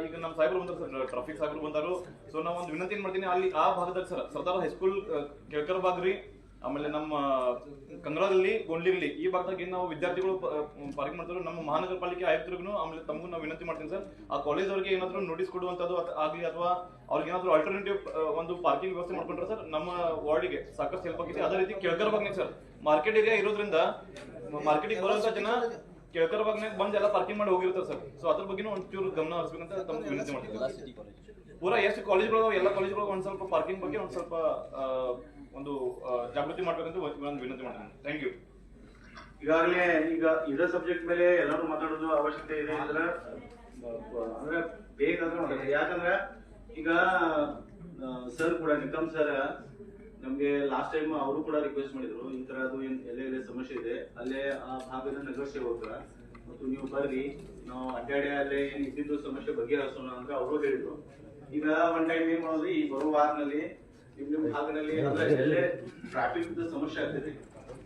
ಈಗ ನಮ್ಮ ಸಾಹೇಬರು ಬಂದರು ಸರ್ ಟ್ರಾಫಿಕ್ ಸಾಹೇಬರು ಬಂದರು ಸೊ ನಾ ಒಂದು ವಿನಂತಿ ಏನ್ ಮಾಡ್ತೀನಿ ಅಲ್ಲಿ ಆ ಭಾಗದಾಗ ಸರ್ ಸರ್ದಾರ್ ಹೈಸ್ಕೂಲ್ ಕೆಳಕರ ಭಾಗ್ರಿ ಆಮೇಲೆ ನಮ್ಮ ಕಂಗ್ರಾದಲ್ಲಿ ಗೊಂಡ್ಲಿರ್ಲಿ ಈ ಭಾಗದಾಗ ನಾವು ವಿದ್ಯಾರ್ಥಿಗಳು ಪಾರ್ಕಿಂಗ್ ಮಾಡ್ತಾರೆ ನಮ್ಮ ಮಹಾನಗರ ಪಾಲಿಕೆ ಆಯುಕ್ತರಿಗೂ ಆಮೇಲೆ ತಮಗೂ ನಾವು ವಿನಂತಿ ಮಾಡ್ತೀನಿ ಸರ್ ಆ ಕಾಲೇಜ್ ಅವ್ರಿಗೆ ಏನಾದ್ರು ನೋಟಿಸ್ ಕೊಡುವಂತದ್ದು ಆಗ್ಲಿ ಅಥವಾ ಅವ್ರಿಗೆ ಏನಾದ್ರು ಆಲ್ಟರ್ನೇಟಿವ್ ಒಂದು ಪಾರ್ಕಿಂಗ್ ವ್ಯವಸ್ಥೆ ಮಾಡ್ಕೊಂಡ್ರೆ ಸರ್ ನಮ್ಮ ವಾರ್ಡಿಗೆ ಸಾಕಷ್ಟು ಹೆಲ್ಪ್ ಆಗಿದೆ ಅದೇ ರೀತಿ ಕೆಳಕರ ಭಾಗನೇ ಸರ್ ಮಾರ್ಕೆಟ್ ಏರಿಯಾ ಇರೋದ್ರಿಂದ ಮಾರ್ಕೆಟಿಗೆ ಬರುವಂತ ಜನ ಕೆಳಕರ ಭಾಗನಾಗ ಬಂದು ಎಲ್ಲ ಪಾರ್ಕಿಂಗ್ ಮಾಡಿ ಹೋಗಿರ್ತಾರೆ ಸರ್ ಸೊ ಅದ್ರ ಬಗ್ಗೆ ಒಂಚೂರು ಗಮನ ಹರಿಸ್ಬೇಕಂತ ತಮ್ಗೆ ವಿನಂತಿ ಮಾಡ್ತೀನಿ ಪೂರಾ ಎಷ್ಟು ಕಾಲೇಜ್ಗಳು ಎಲ್ಲ ಕಾಲೇಜ್ಗಳು ಒಂದ್ ಸ್ವಲ್ಪ ಪಾರ್ಕಿಂಗ್ ಬಗ್ಗೆ ಒಂದ್ ಸ್ವಲ್ಪ ಒಂದು ಜಾಗೃತಿ ಮಾಡ್ಬೇಕಂತ ಒಂದು ವಿನಂತಿ ಮಾಡ್ತೀನಿ ಥ್ಯಾಂಕ್ ಯು ಈಗಾಗಲೇ ಈಗ ಇದೇ ಸಬ್ಜೆಕ್ಟ್ ಮೇಲೆ ಎಲ್ಲರೂ ಮಾತಾಡೋದು ಅವಶ್ಯಕತೆ ಇದೆ ಅಂದ್ರೆ ಬೇಕಾದ್ರೆ ಮಾತಾಡ್ತಾರೆ ಯಾಕಂದ್ರೆ ಈಗ ಸರ್ ಕೂಡ ನಿಕಮ್ ಸರ್ ನಮ್ಗೆ ಲಾಸ್ಟ್ ಟೈಮ್ ಅವರು ಕೂಡ ರಿಕ್ವೆಸ್ಟ್ ಮಾಡಿದ್ರು ಈ ತರ ಅದು ಎಲ್ಲೆಲ್ಲೇ ಸಮಸ್ಯೆ ಇದೆ ಅಲ್ಲೇ ಆ ಭಾಗದ ನಗರ ಸೇವಕರ ಮತ್ತು ನೀವು ಬರ್ರಿ ನಾವು ಅಡ್ಡಾಡಿ ಅಲ್ಲೇ ಏನ್ ಇದ್ದಿದ್ದು ಸಮಸ್ಯೆ ಬಗೆಹರಿಸೋಣ ಅಂತ ಅವರು ಹೇಳಿದ್ರು ಈಗ ಒನ್ ಟೈಮ್ ಏನ್ ಮಾಡೋದು ಈ ಬರುವ ವಾರದಲ್ಲಿ ನಿಮ್ಮ ಭಾಗದಲ್ಲಿ ಎಲ್ಲೇ ಟ್ರಾಫಿಕ್ ಸಮಸ್ಯೆ ಆಗ್ತದೆ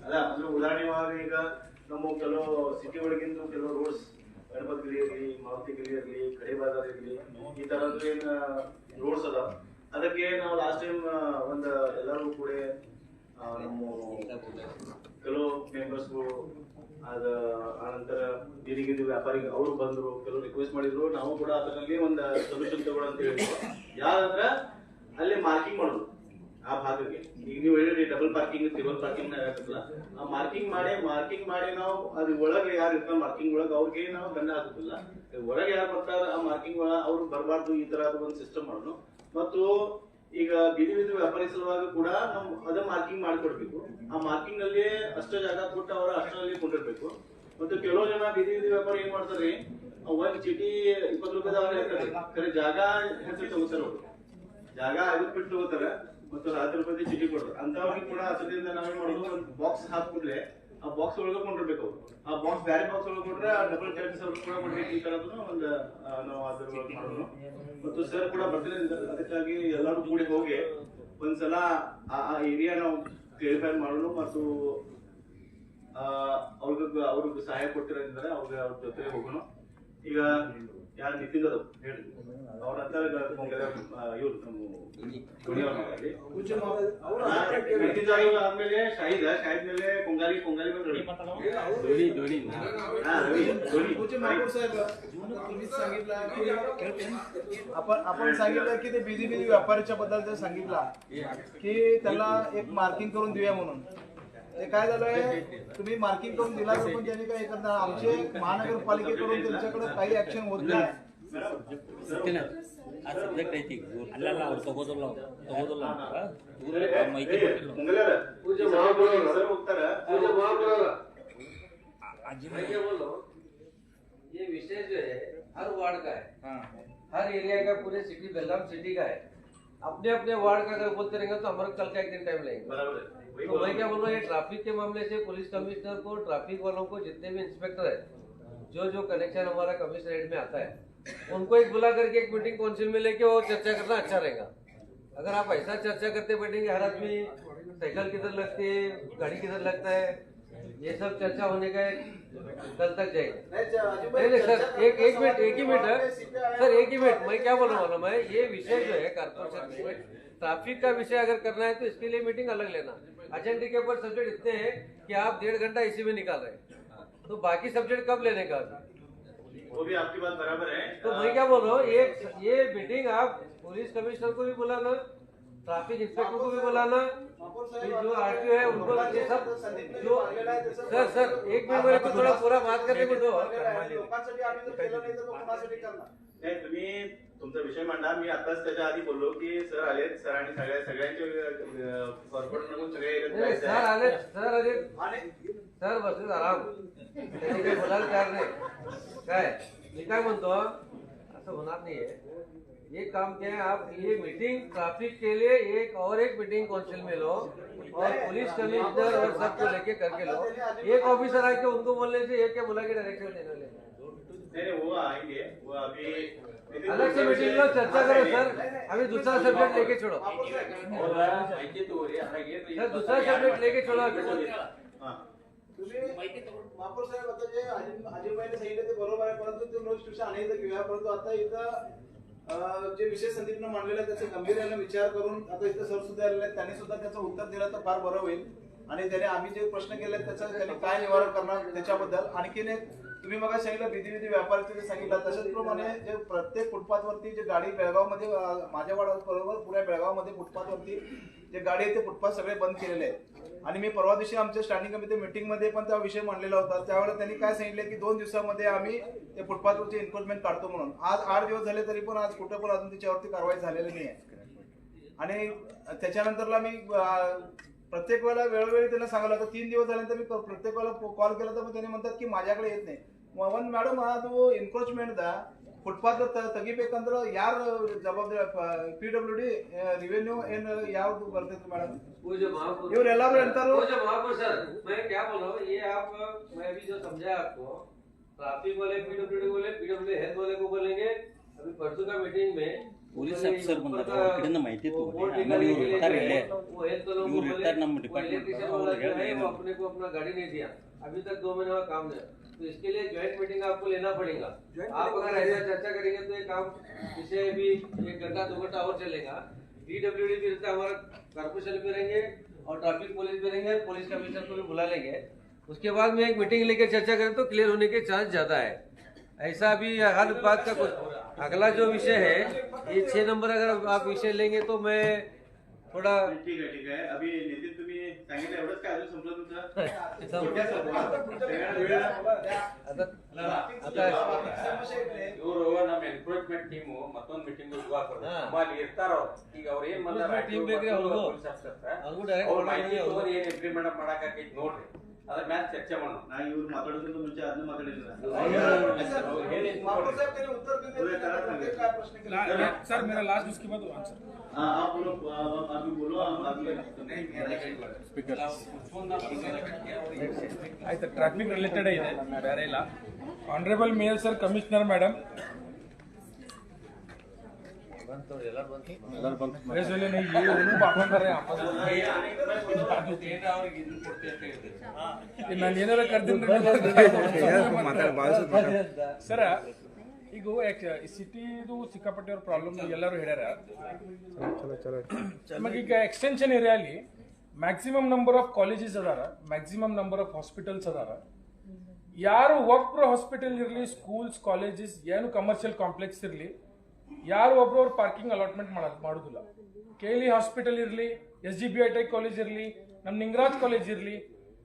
ಅಲ್ಲ ಅಂದ್ರೆ ಉದಾಹರಣೆವಾಗಿ ಈಗ ನಮ್ಮ ಕೆಲವು ಸಿಟಿ ಒಳಗಿಂದು ಕೆಲವು ರೋಡ್ಸ್ ಗಣಪತಿ ಗಲಿ ಇರಲಿ ಮಾರುತಿ ಗಲಿ ಇರಲಿ ಕಡೆ ಬಾजार ಇರಲಿ ಈ ತರದ್ದು ಏನ್ ರೋಡ್ಸ್ ಅದ ಅದಕ್ಕೆ ನಾವು ಲಾಸ್ಟ್ ಟೈಮ್ ಒಂದು ಎಲ್ಲರೂ ಕೂಡ ನಮ್ಮ ಕೆಲವು ಮೆಂಬರ್ಸ್ಗಳು ಅದ ಆನಂತರ ಬೀದಿಗಿದ್ದು ವ್ಯಾಪಾರಿ ಅವರು ಬಂದ್ರು ಕೆಲವು ರಿಕ್ವೆಸ್ಟ್ ಮಾಡಿದ್ರು ನಾವು ಕೂಡ ಅದರಲ್ಲಿ ಒಂದು ಸೊಲ್ಯೂಷನ್ ತಗೊಳ್ಳಂತ ಹೇಳಿದ್ರು ಯಾರಂದ್ರ ಅಲ್ಲಿ ಮಾರ್ಕಿಂಗ್ ಮಾಡೋದು ಆ ಭಾಗಕ್ಕೆ ಈಗ ನೀವು ಹೇಳಿದ್ರಿ ಡಬಲ್ ಪಾರ್ಕಿಂಗ್ ಟ್ರಿಬಲ್ ಪಾರ್ಕಿಂಗ್ ಆಗತ್ತಲ್ಲ ಆ ಮಾರ್ಕಿಂಗ್ ಮಾಡಿ ನಾವು ಅದ್ರ ಒಳಗೆ ಯಾರು ಇರ್ತಾರೆ ಮಾರ್ಕಿಂಗ್ ಒಳಗೆ ಅವ್ರಿಗೆ ನಾವು ದಂಡ ಹಾಕುದಿಲ್ಲ ಒಳಗೆ ಯಾರು ಬರ್ತಾರ ಆ ಮಾರ್ಕಿಂಗ್ ಒಳಗೆ ಅವ್ರು ಬರಬಾರ್ದು ಈ ತರ ಒಂದು ಸಿಸ್ಟಮ್ ಮಾಡೋದು ಮತ್ತು ಈಗ ಬೀದಿ ವ್ಯಾಪಾರಿ ಸಲುವಾಗಿ ಕೂಡ ನಾವು ಅದ ಮಾರ್ಕಿಂಗ್ ಮಾಡಿಕೊಡ್ಬೇಕು ಆ ಮಾರ್ಕಿಂಗ್ ಅಲ್ಲಿ ಅಷ್ಟ ಜಾಗ ಕೊಟ್ಟು ಅವರ ಅಷ್ಟರಲ್ಲಿ ಕೊಂಡಿರ್ಬೇಕು ಮತ್ತು ಕೆಲವು ಜನ ಬೀದಿ ವ್ಯಾಪಾರಿ ಏನ್ ಮಾಡ್ತಾರೆ ಒಂದ್ ಚೀಟಿ 20 ರೂಪಾಯಿದಾಗ ಹೇಳ್ತಾರೆ ಖರೆ ಜಾಗ ಹೆಚ್ಚು ತಗೋತಾರ ಅವರು ಜಾಗ 50 ಫೀಟ್ ತಗೋತಾರ ಮತ್ತು 10 ರೂಪಾಯಿ ಚೀಟಿ ಕೊಡ್ತಾರೆ ಅಂತವ್ರಿಗೆ ಕೂಡ ಅದರಿಂದ ನಾವೇನ್ ಮಾಡೋದು ಒಂದು ಬಾಕ್ಸ್ ಹಾಕ್ಬಿಡ್ಲೆ ಆ ಬಾಕ್ಸ್ ಒಳಗೆ ಕೊಂಡಿರ್ಬೇಕು ಅವರು ಆ ಬಾಕ್ಸ್ ಬ್ಯಾರೆ ಬಾಕ್ಸ್ ಒಳಗೆ ಕೊಟ್ರೆ ಡಬಲ್ ಚಾರ್ಜಸ್ ಅವ್ರು ಕೂಡ ಕೊಡ್ಬೇಕು ಈ ತರದನ್ನು ಒಂದು ನಾವು ಅದ್ರ ಮಾಡೋದು ಮತ್ತು ಸರ್ ಕೂಡ ಬರ್ತಿಲ್ಲ ಅದಕ್ಕಾಗಿ ಎಲ್ಲರೂ ಕೂಡಿ ಹೋಗಿ ಒಂದ್ಸಲ ಆ ಏರಿಯಾ ನಾವು ಕ್ಲಿಯರಿಫೈ ಮಾಡೋಣ ಮತ್ತು ಅವ್ರಿಗೆ ಸಹಾಯ ಕೊಟ್ಟಿರೋದ್ರಿಂದ ಅವ್ರ ಜೊತೆ ಹೋಗೋಣ ಈಗ ಯಾರು ನಿತಿನ್ ಅದು ಹೇಳಿ ಅವ್ರ ಹತ್ರ ಇವ್ರು ಆದ್ಮೇಲೆ ಶಾಹಿದ್ ಮೇಲೆ ಕೊಂಗಾಲಿ रवी आपण सांगितलं की ते बिझी व्यापाऱ्याच्या बद्दल सांगितलं की त्याला एक मार्किंग करून देऊया म्हणून ते काय झालंय तुम्ही मार्किंग करून दिला पण त्यांनी काय करणार आमचे महानगरपालिकेकडून त्यांच्याकडे काही ऍक्शन होत नाही ಸಬ್ಜೆಕ್ಟ್ ಐತಿ ಅಲ್ಲಲ್ಲ ಅವ್ರು ತಗೋದಿಲ್ಲ ये विषय जो है हर वार्ड का है हर एरिया का पूरे सिटी बेलगाम सिटी का है अपने अपने वार्ड का अगर बोलते रहेंगे तो हमारे कल का एक दिन टाइम लगेगा तो मैं क्या बोल रहा हूँ ये ट्रैफिक के मामले से पुलिस कमिश्नर को ट्रैफिक वालों को जितने भी इंस्पेक्टर है जो कनेक्शन हमारा कमिश्नरेट में आता है उनको एक बुला करके एक मीटिंग काउंसिल में लेके वो चर्चा करना अच्छा रहेगा। अगर आप ऐसा चर्चा करते बैठेंगे, हर आदमी साइकिल किधर लगती है, गाड़ी किधर लगता है, ये सब चर्चा होने का कल तक जाएगा। नहीं नहीं सर, एक ही मिनट सर, एक ही मिनट। मैं क्या बोल रहा हूँ, मैं ये विषय जो है कारपोरेशन में ट्रैफिक का विषय अगर करना है तो इसके लिए मीटिंग अलग लेना। एजेंडे के ऊपर सब्जेक्ट इतने हैं कि आप 1.5 घंटा इसी में निकाल रहे हैं, तो बाकी सब्जेक्ट कब लेने का? वो भी आपकी बात बराबर है। तो मैं क्या बोल रहा हूँ, ये मीटिंग आप पुलिस कमिश्नर को भी बुलाना, ट्रैफिक इंस्पेक्टर को भी बुलाना, जो आरटीओ है उनको, ये सब जो सर एक मिनट मेरे को थोड़ा पूरा बात करने को दो। लोकांसाठी आम्ही जर केलं नाही तर मग कुणासाठी करणार? नाही, तुम्ही तुमचा विषय मांडा। मी आताच त्याच्या आधी बोललो की सर आलेत, सरांनी सगळ्यांचे कॉर्पोरेट म्हणून सगळे नहीं, सर आले सर बस आराम, त्यांनी काही बोलायला तयार नाही। काय म्हणतो, असं होणार नाहीये। ये काम क्या है, आप ये मीटिंग ट्रैफिक के लिए एक मीटिंग काउंसिल में लो और पुलिस कमिश्नर और सबको लेके करके लो। एक ऑफिसर आके उनको बोलने से एक क्या बुला के डायरेक्शन देने ले। नहीं, वो आएंगे, वो अभी अलग से मीटिंग लो, चर्चा करो सर। अभी दूसरा सब्जेक्ट लेके छोड़ो सर, दूसरा सब्जेक्ट लेके छोड़ो अभी। हाँ, तुम्ही महापौर साहेब, आता जे अजिबाईने सांगितलं ते बरोबर आहे, परंतु ते नोटिफिकेशन अनेकदा घेऊया। परंतु आता इथं जे विषय संदीपनं मांडलेला आहे त्याचा गंभीर्याने विचार करून आता इथं सर सुद्धा आलेले आहेत, त्यांनी सुद्धा त्याचं उत्तर दिलं तर फार बरं होईल। आणि त्याने आम्ही जे प्रश्न केले त्याचं त्यांनी काय निवारण करणार त्याच्याबद्दल आणखीन एक तुम्ही मग सांगितलं विधी व्यापाराचे जे सांगितलं तशाच प्रमाणे जे प्रत्येक फुटपाथवरती जे गाडी बेळगावमध्ये माझ्या वाड्याबरोबर पुऱ्या बेळगावमध्ये फुटपाथवरती जे गाडी आहे ते फुटपाथ सगळे बंद केलेले आहेत। आणि मी परवा दिवशी आमच्या स्टँडिंग कमिटी मीटिंगमध्ये पण त्या विषय मांडलेला होता, त्यावेळेला त्यांनी काय सांगितले की 2 दिवसामध्ये आम्ही ते फुटपाथवरची एन्फोर्समेंट काढतो म्हणून। आज 8 दिवस झाले तरी पण आज कुठं पण अजून त्याच्यावरती कारवाई झालेली नाही आहे। आणि त्याच्यानंतरला मी प्रत्येक वेळेला वेळोवेळी त्यांना सांगायला होतं, 3 दिवस झाल्यानंतर मी प्रत्येक वेळेला कॉल केला तर त्यांनी म्हणतात की माझ्याकडे येत नाही। मैडम ಅದು ಎನ್ಕ್ರೋಚ್ಮೆಂಟ್ ದ ಫುಟ್ಪಾತ್ ತೆಗಿಬೇಕಂದ್ರೆ ಯಾರು ಜವಾಬ್ದಾರಿ? PWD ರೆವೆನ್ಯೂ ಏನು ಯಾವ್ದು ಬರ್ತೈತಿ ಮೇಡಮ್? ಇವರೆಲ್ಲರೂ ಹೇಳ್ತಾರೋ। सर मैं क्या बोल रहा हूँ, ये आप मैं अभी जो समझाया आपको, ट्रैफिक वाले PWD बोले, PWD हेल्थ वाले को बोलेंगे। अभी परसों का मीटिंग में ಪೊಲೀಸ್ ಆಫೀಸರ್ ಬಂದಾಗ ಅವ್ರ ಕಡೆಯಿಂದ ಮಾಹಿತಿ ತಗೊಂಡು ಆಮೇಲೆ ಇವ್ರು ಇರ್ತಾರೆ ಇಲ್ಲೇ, ಇವ್ರು ಇರ್ತಾರೆ ನಮ್ಮ ಡಿಪಾರ್ಟ್ಮೆಂಟ್ ಅವ್ರು ಹೇಳಿ अपने को अपना गाड़ी नहीं दिया, अभी तक 2 महीने का काम है, तो इसके लिए ज्वाइंट मीटिंग आपको लेना पड़ेगा। आप अगर ऐसा चर्चा करेंगे तो ये काम इसे भी 1 घंटा 2 घंटा और चलेगा। PWD भी रहता है, हमारा कॉर्पोरेशन भी रहेंगे और ट्रैफिक पुलिस भी रहेंगे, पुलिस कमिश्नर को भी बुला लेंगे। उसके बाद में एक मीटिंग लेके चर्चा करें तो क्लियर होने के चांस ज्यादा है। ऐसा अभी हर बात का कुछ अगला जो विषय है, ये 6 नंबर अगर आप विषय लेंगे तो मैं थोड़ा ठीक है। अभी नितीन तुम्ही सांगितलं एवढंच काय, अजून संपलं तुमचं? ಇವರು ನಮ್ಮ ಎನ್ಕ್ರೋಚ್ಮೆಂಟ್ ಟೀಮು ಮತ್ತೊಂದು ಮೀಟಿಂಗ್ ಅಲ್ಲಿ ಇರ್ತಾರ ಈಗ ಅವ್ರ ಏನ್ ಏನ್ ಇಂಪ್ಲಿಮೆಂಟ್ ಮಾಡಾಕೈತಿ ನೋಡ್ರಿ, ಅದ್ರ ಮ್ಯಾಲ ಚರ್ಚೆ ಮಾಡೋಣ। ನಾ ಇವ್ರು ಮಾತಾಡೋದಕ್ಕಿಂತ ಮುಂಚೆ ಅದನ್ನ ಮಾತಾಡಿದ್ರು महापौर साहेब त्यांनी उत्तर दिले काय प्रश्न केला? सर मेरा लास्ट उसके बाद आंसर। हाँ, आप बोलो, अभी बोलो, ಆಯ್ತು, ಟ್ರಾಫಿಕ್ ರಿಲೇಟೆಡ್ ಇದೆ, ಬೇರೆ ಇಲ್ಲ। Honourable mayor sir, commissioner madam, ನಾನು ಏನಾರ ಕರ್ತೀನಿ ಸರ್। ಈಗ ಸಿಟಿದು ಸಿಕ್ಕಾಪಟ್ಟೆ ಅವ್ರ ಪ್ರಾಬ್ಲಮ್ ಎಲ್ಲರೂ ಹೇಳ್ಯಾರ। ನಮಗೆ ಈಗ ಎಕ್ಸ್ಟೆನ್ಷನ್ ಏರಿಯಾಲಿ ಮ್ಯಾಕ್ಸಿಮಮ್ ನಂಬರ್ ಆಫ್ ಕಾಲೇಜಸ್ ಅದಾರ, ಮ್ಯಾಕ್ಸಿಮಮ್ ನಂಬರ್ ಆಫ್ ಹಾಸ್ಪಿಟಲ್ಸ್ ಅದಾರ। ಯಾರು ಒಬ್ರು ಹಾಸ್ಪಿಟಲ್ ಇರಲಿ, ಸ್ಕೂಲ್ಸ್, ಕಾಲೇಜಸ್, ಏನು ಕಮರ್ಷಿಯಲ್ ಕಾಂಪ್ಲೆಕ್ಸ್ ಇರಲಿ, ಯಾರು ಒಬ್ರು ಪಾರ್ಕಿಂಗ್ ಅಲಾಟ್ಮೆಂಟ್ ಮಾಡೋದಿಲ್ಲ। KLE ಹಾಸ್ಪಿಟಲ್ ಇರಲಿ, SGBI ಟೆಕ್ ಕಾಲೇಜ್ ಇರಲಿ, ನಮ್ಮ ನಿಂಗರಾಜ್ ಕಾಲೇಜ್ ಇರಲಿ,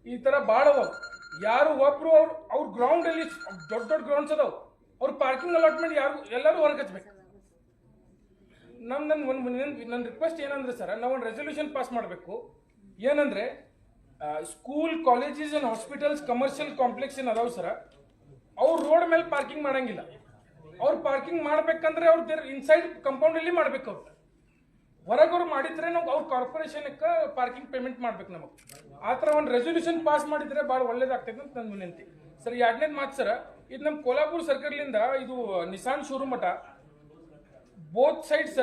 ಈ ತರ ಭಾಳ ಯಾರು ಒಬ್ರು ಅವ್ರ ಗ್ರೌಂಡ್ ಅಲ್ಲಿ ದೊಡ್ಡ ದೊಡ್ಡ ಗ್ರೌಂಡ್ಸ್ ಅದಾವ, ಅವ್ರ ಪಾರ್ಕಿಂಗ್ ಅಲಾಟ್ಮೆಂಟ್ ಯಾರು ಎಲ್ಲರೂ ಹೊರಗೆ ಹಚ್ಬೇಕು। ನನ್ನ ರಿಕ್ವೆಸ್ಟ್ ಏನಂದ್ರೆ ಸರ್, ನಾವು ಒಂದು ರೆಸೊಲ್ಯೂಷನ್ ಪಾಸ್ ಮಾಡಬೇಕು। ಏನಂದ್ರೆ school, colleges and hospitals, commercial complex ಏನು ಅದಾವ ಸರ್, ಅವ್ರು ರೋಡ್ ಮೇಲೆ ಪಾರ್ಕಿಂಗ್ ಮಾಡಂಗಿಲ್ಲ। ಅವ್ರು ಪಾರ್ಕಿಂಗ್ ಮಾಡ್ಬೇಕಂದ್ರೆ ಅವ್ರ ಇನ್ಸೈಡ್ ಕಾಂಪೌಂಡ್ ಅಲ್ಲಿ ಮಾಡ್ಬೇಕು। ಅವ್ರು ಹೊರಗವ್ರು ಮಾಡಿದ್ರೆ ನಾವು ಅವ್ರ ಕಾರ್ಪೊರೇಷನ್ಗೆ ಪಾರ್ಕಿಂಗ್ ಪೇಮೆಂಟ್ ಮಾಡ್ಬೇಕು ನಮಗೆ। ಆ ಥರ ಒಂದು ರೆಸೊಲ್ಯೂಷನ್ ಪಾಸ್ ಮಾಡಿದ್ರೆ ಭಾಳ ಒಳ್ಳೇದಾಗ್ತೈತೆ ಅಂತ ನನ್ನ ವಿನಂತಿ ಸರ್। 2ನೇದು ಮಾತು ಸರ್, ಇದು ನಮ್ಮ ಕೋಲ್ಹಾಪುರ ಸರ್ಕಲ್ನಿಂದ ಇದು ನಿಸಾನ್ ಶೋರೂಮ್ ಮಠ ಬೋತ್ ಸೈಡ್ಸ್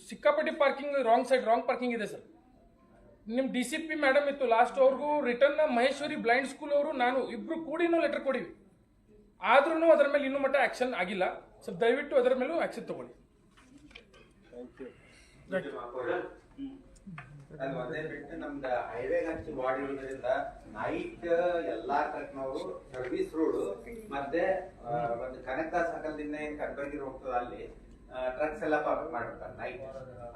ಸಿಕ್ಕಾಪಟ್ಟಿ ಪಾರ್ಕಿಂಗ್ ರಾಂಗ್ ಪಾರ್ಕಿಂಗ್ ಇದೆ ಸರ್. ನಿಮ್ಮ DCP ಮೇಡಮ್ ಇತ್ತು ಲಾಸ್ಟ್, ಅವ್ರಿಗೂ ರಿಟರ್ನ್ ಮಹೇಶ್ವರಿ ಬ್ಲೈಂಡ್ ಸ್ಕೂಲ್ ಅವರು ನಾನು ಇಬ್ರು ಕೂಡಿ ಲೆಟರ್ ಕೊಡಿವಿ, ಆದ್ರೂ ಅದರ ಮೇಲೆ ಇನ್ನೂ ಮಟ್ಟ ಆಕ್ಷನ್ ಆಗಿಲ್ಲ. ಸ್ವಲ್ಪ ದಯವಿಟ್ಟು ಅದರ ಮೇಲೂ ಆಕ್ಷನ್ ತಗೊಳ್ಳಿ. ಅದು ಒಂದೇ ಬಿಟ್ಟು ನಮ್ದು ಹೈವೇಗೆ ಹಚ್ಚಿ ವಾರ್ಡ್ ಇರೋದ್ರಿಂದ ನೈಟ್ ಎಲ್ಲಾ ಟ್ರಕ್ನವರು ಸರ್ವಿಸ್ ರೋಡ್ ಮತ್ತೆ ಒಂದು ಕನಕ ಸರ್ಕಲ್ದಿಂದ ಏನ್ ಕನಕಗಿರಿ ಹೋಗ್ತದ ಅಲ್ಲಿ ಟ್ರಕ್ಸ್ ಎಲ್ಲ ಪಾರ್ಕ್ ಮಾಡಿರ್ತಾರೆ ನೈಟ್.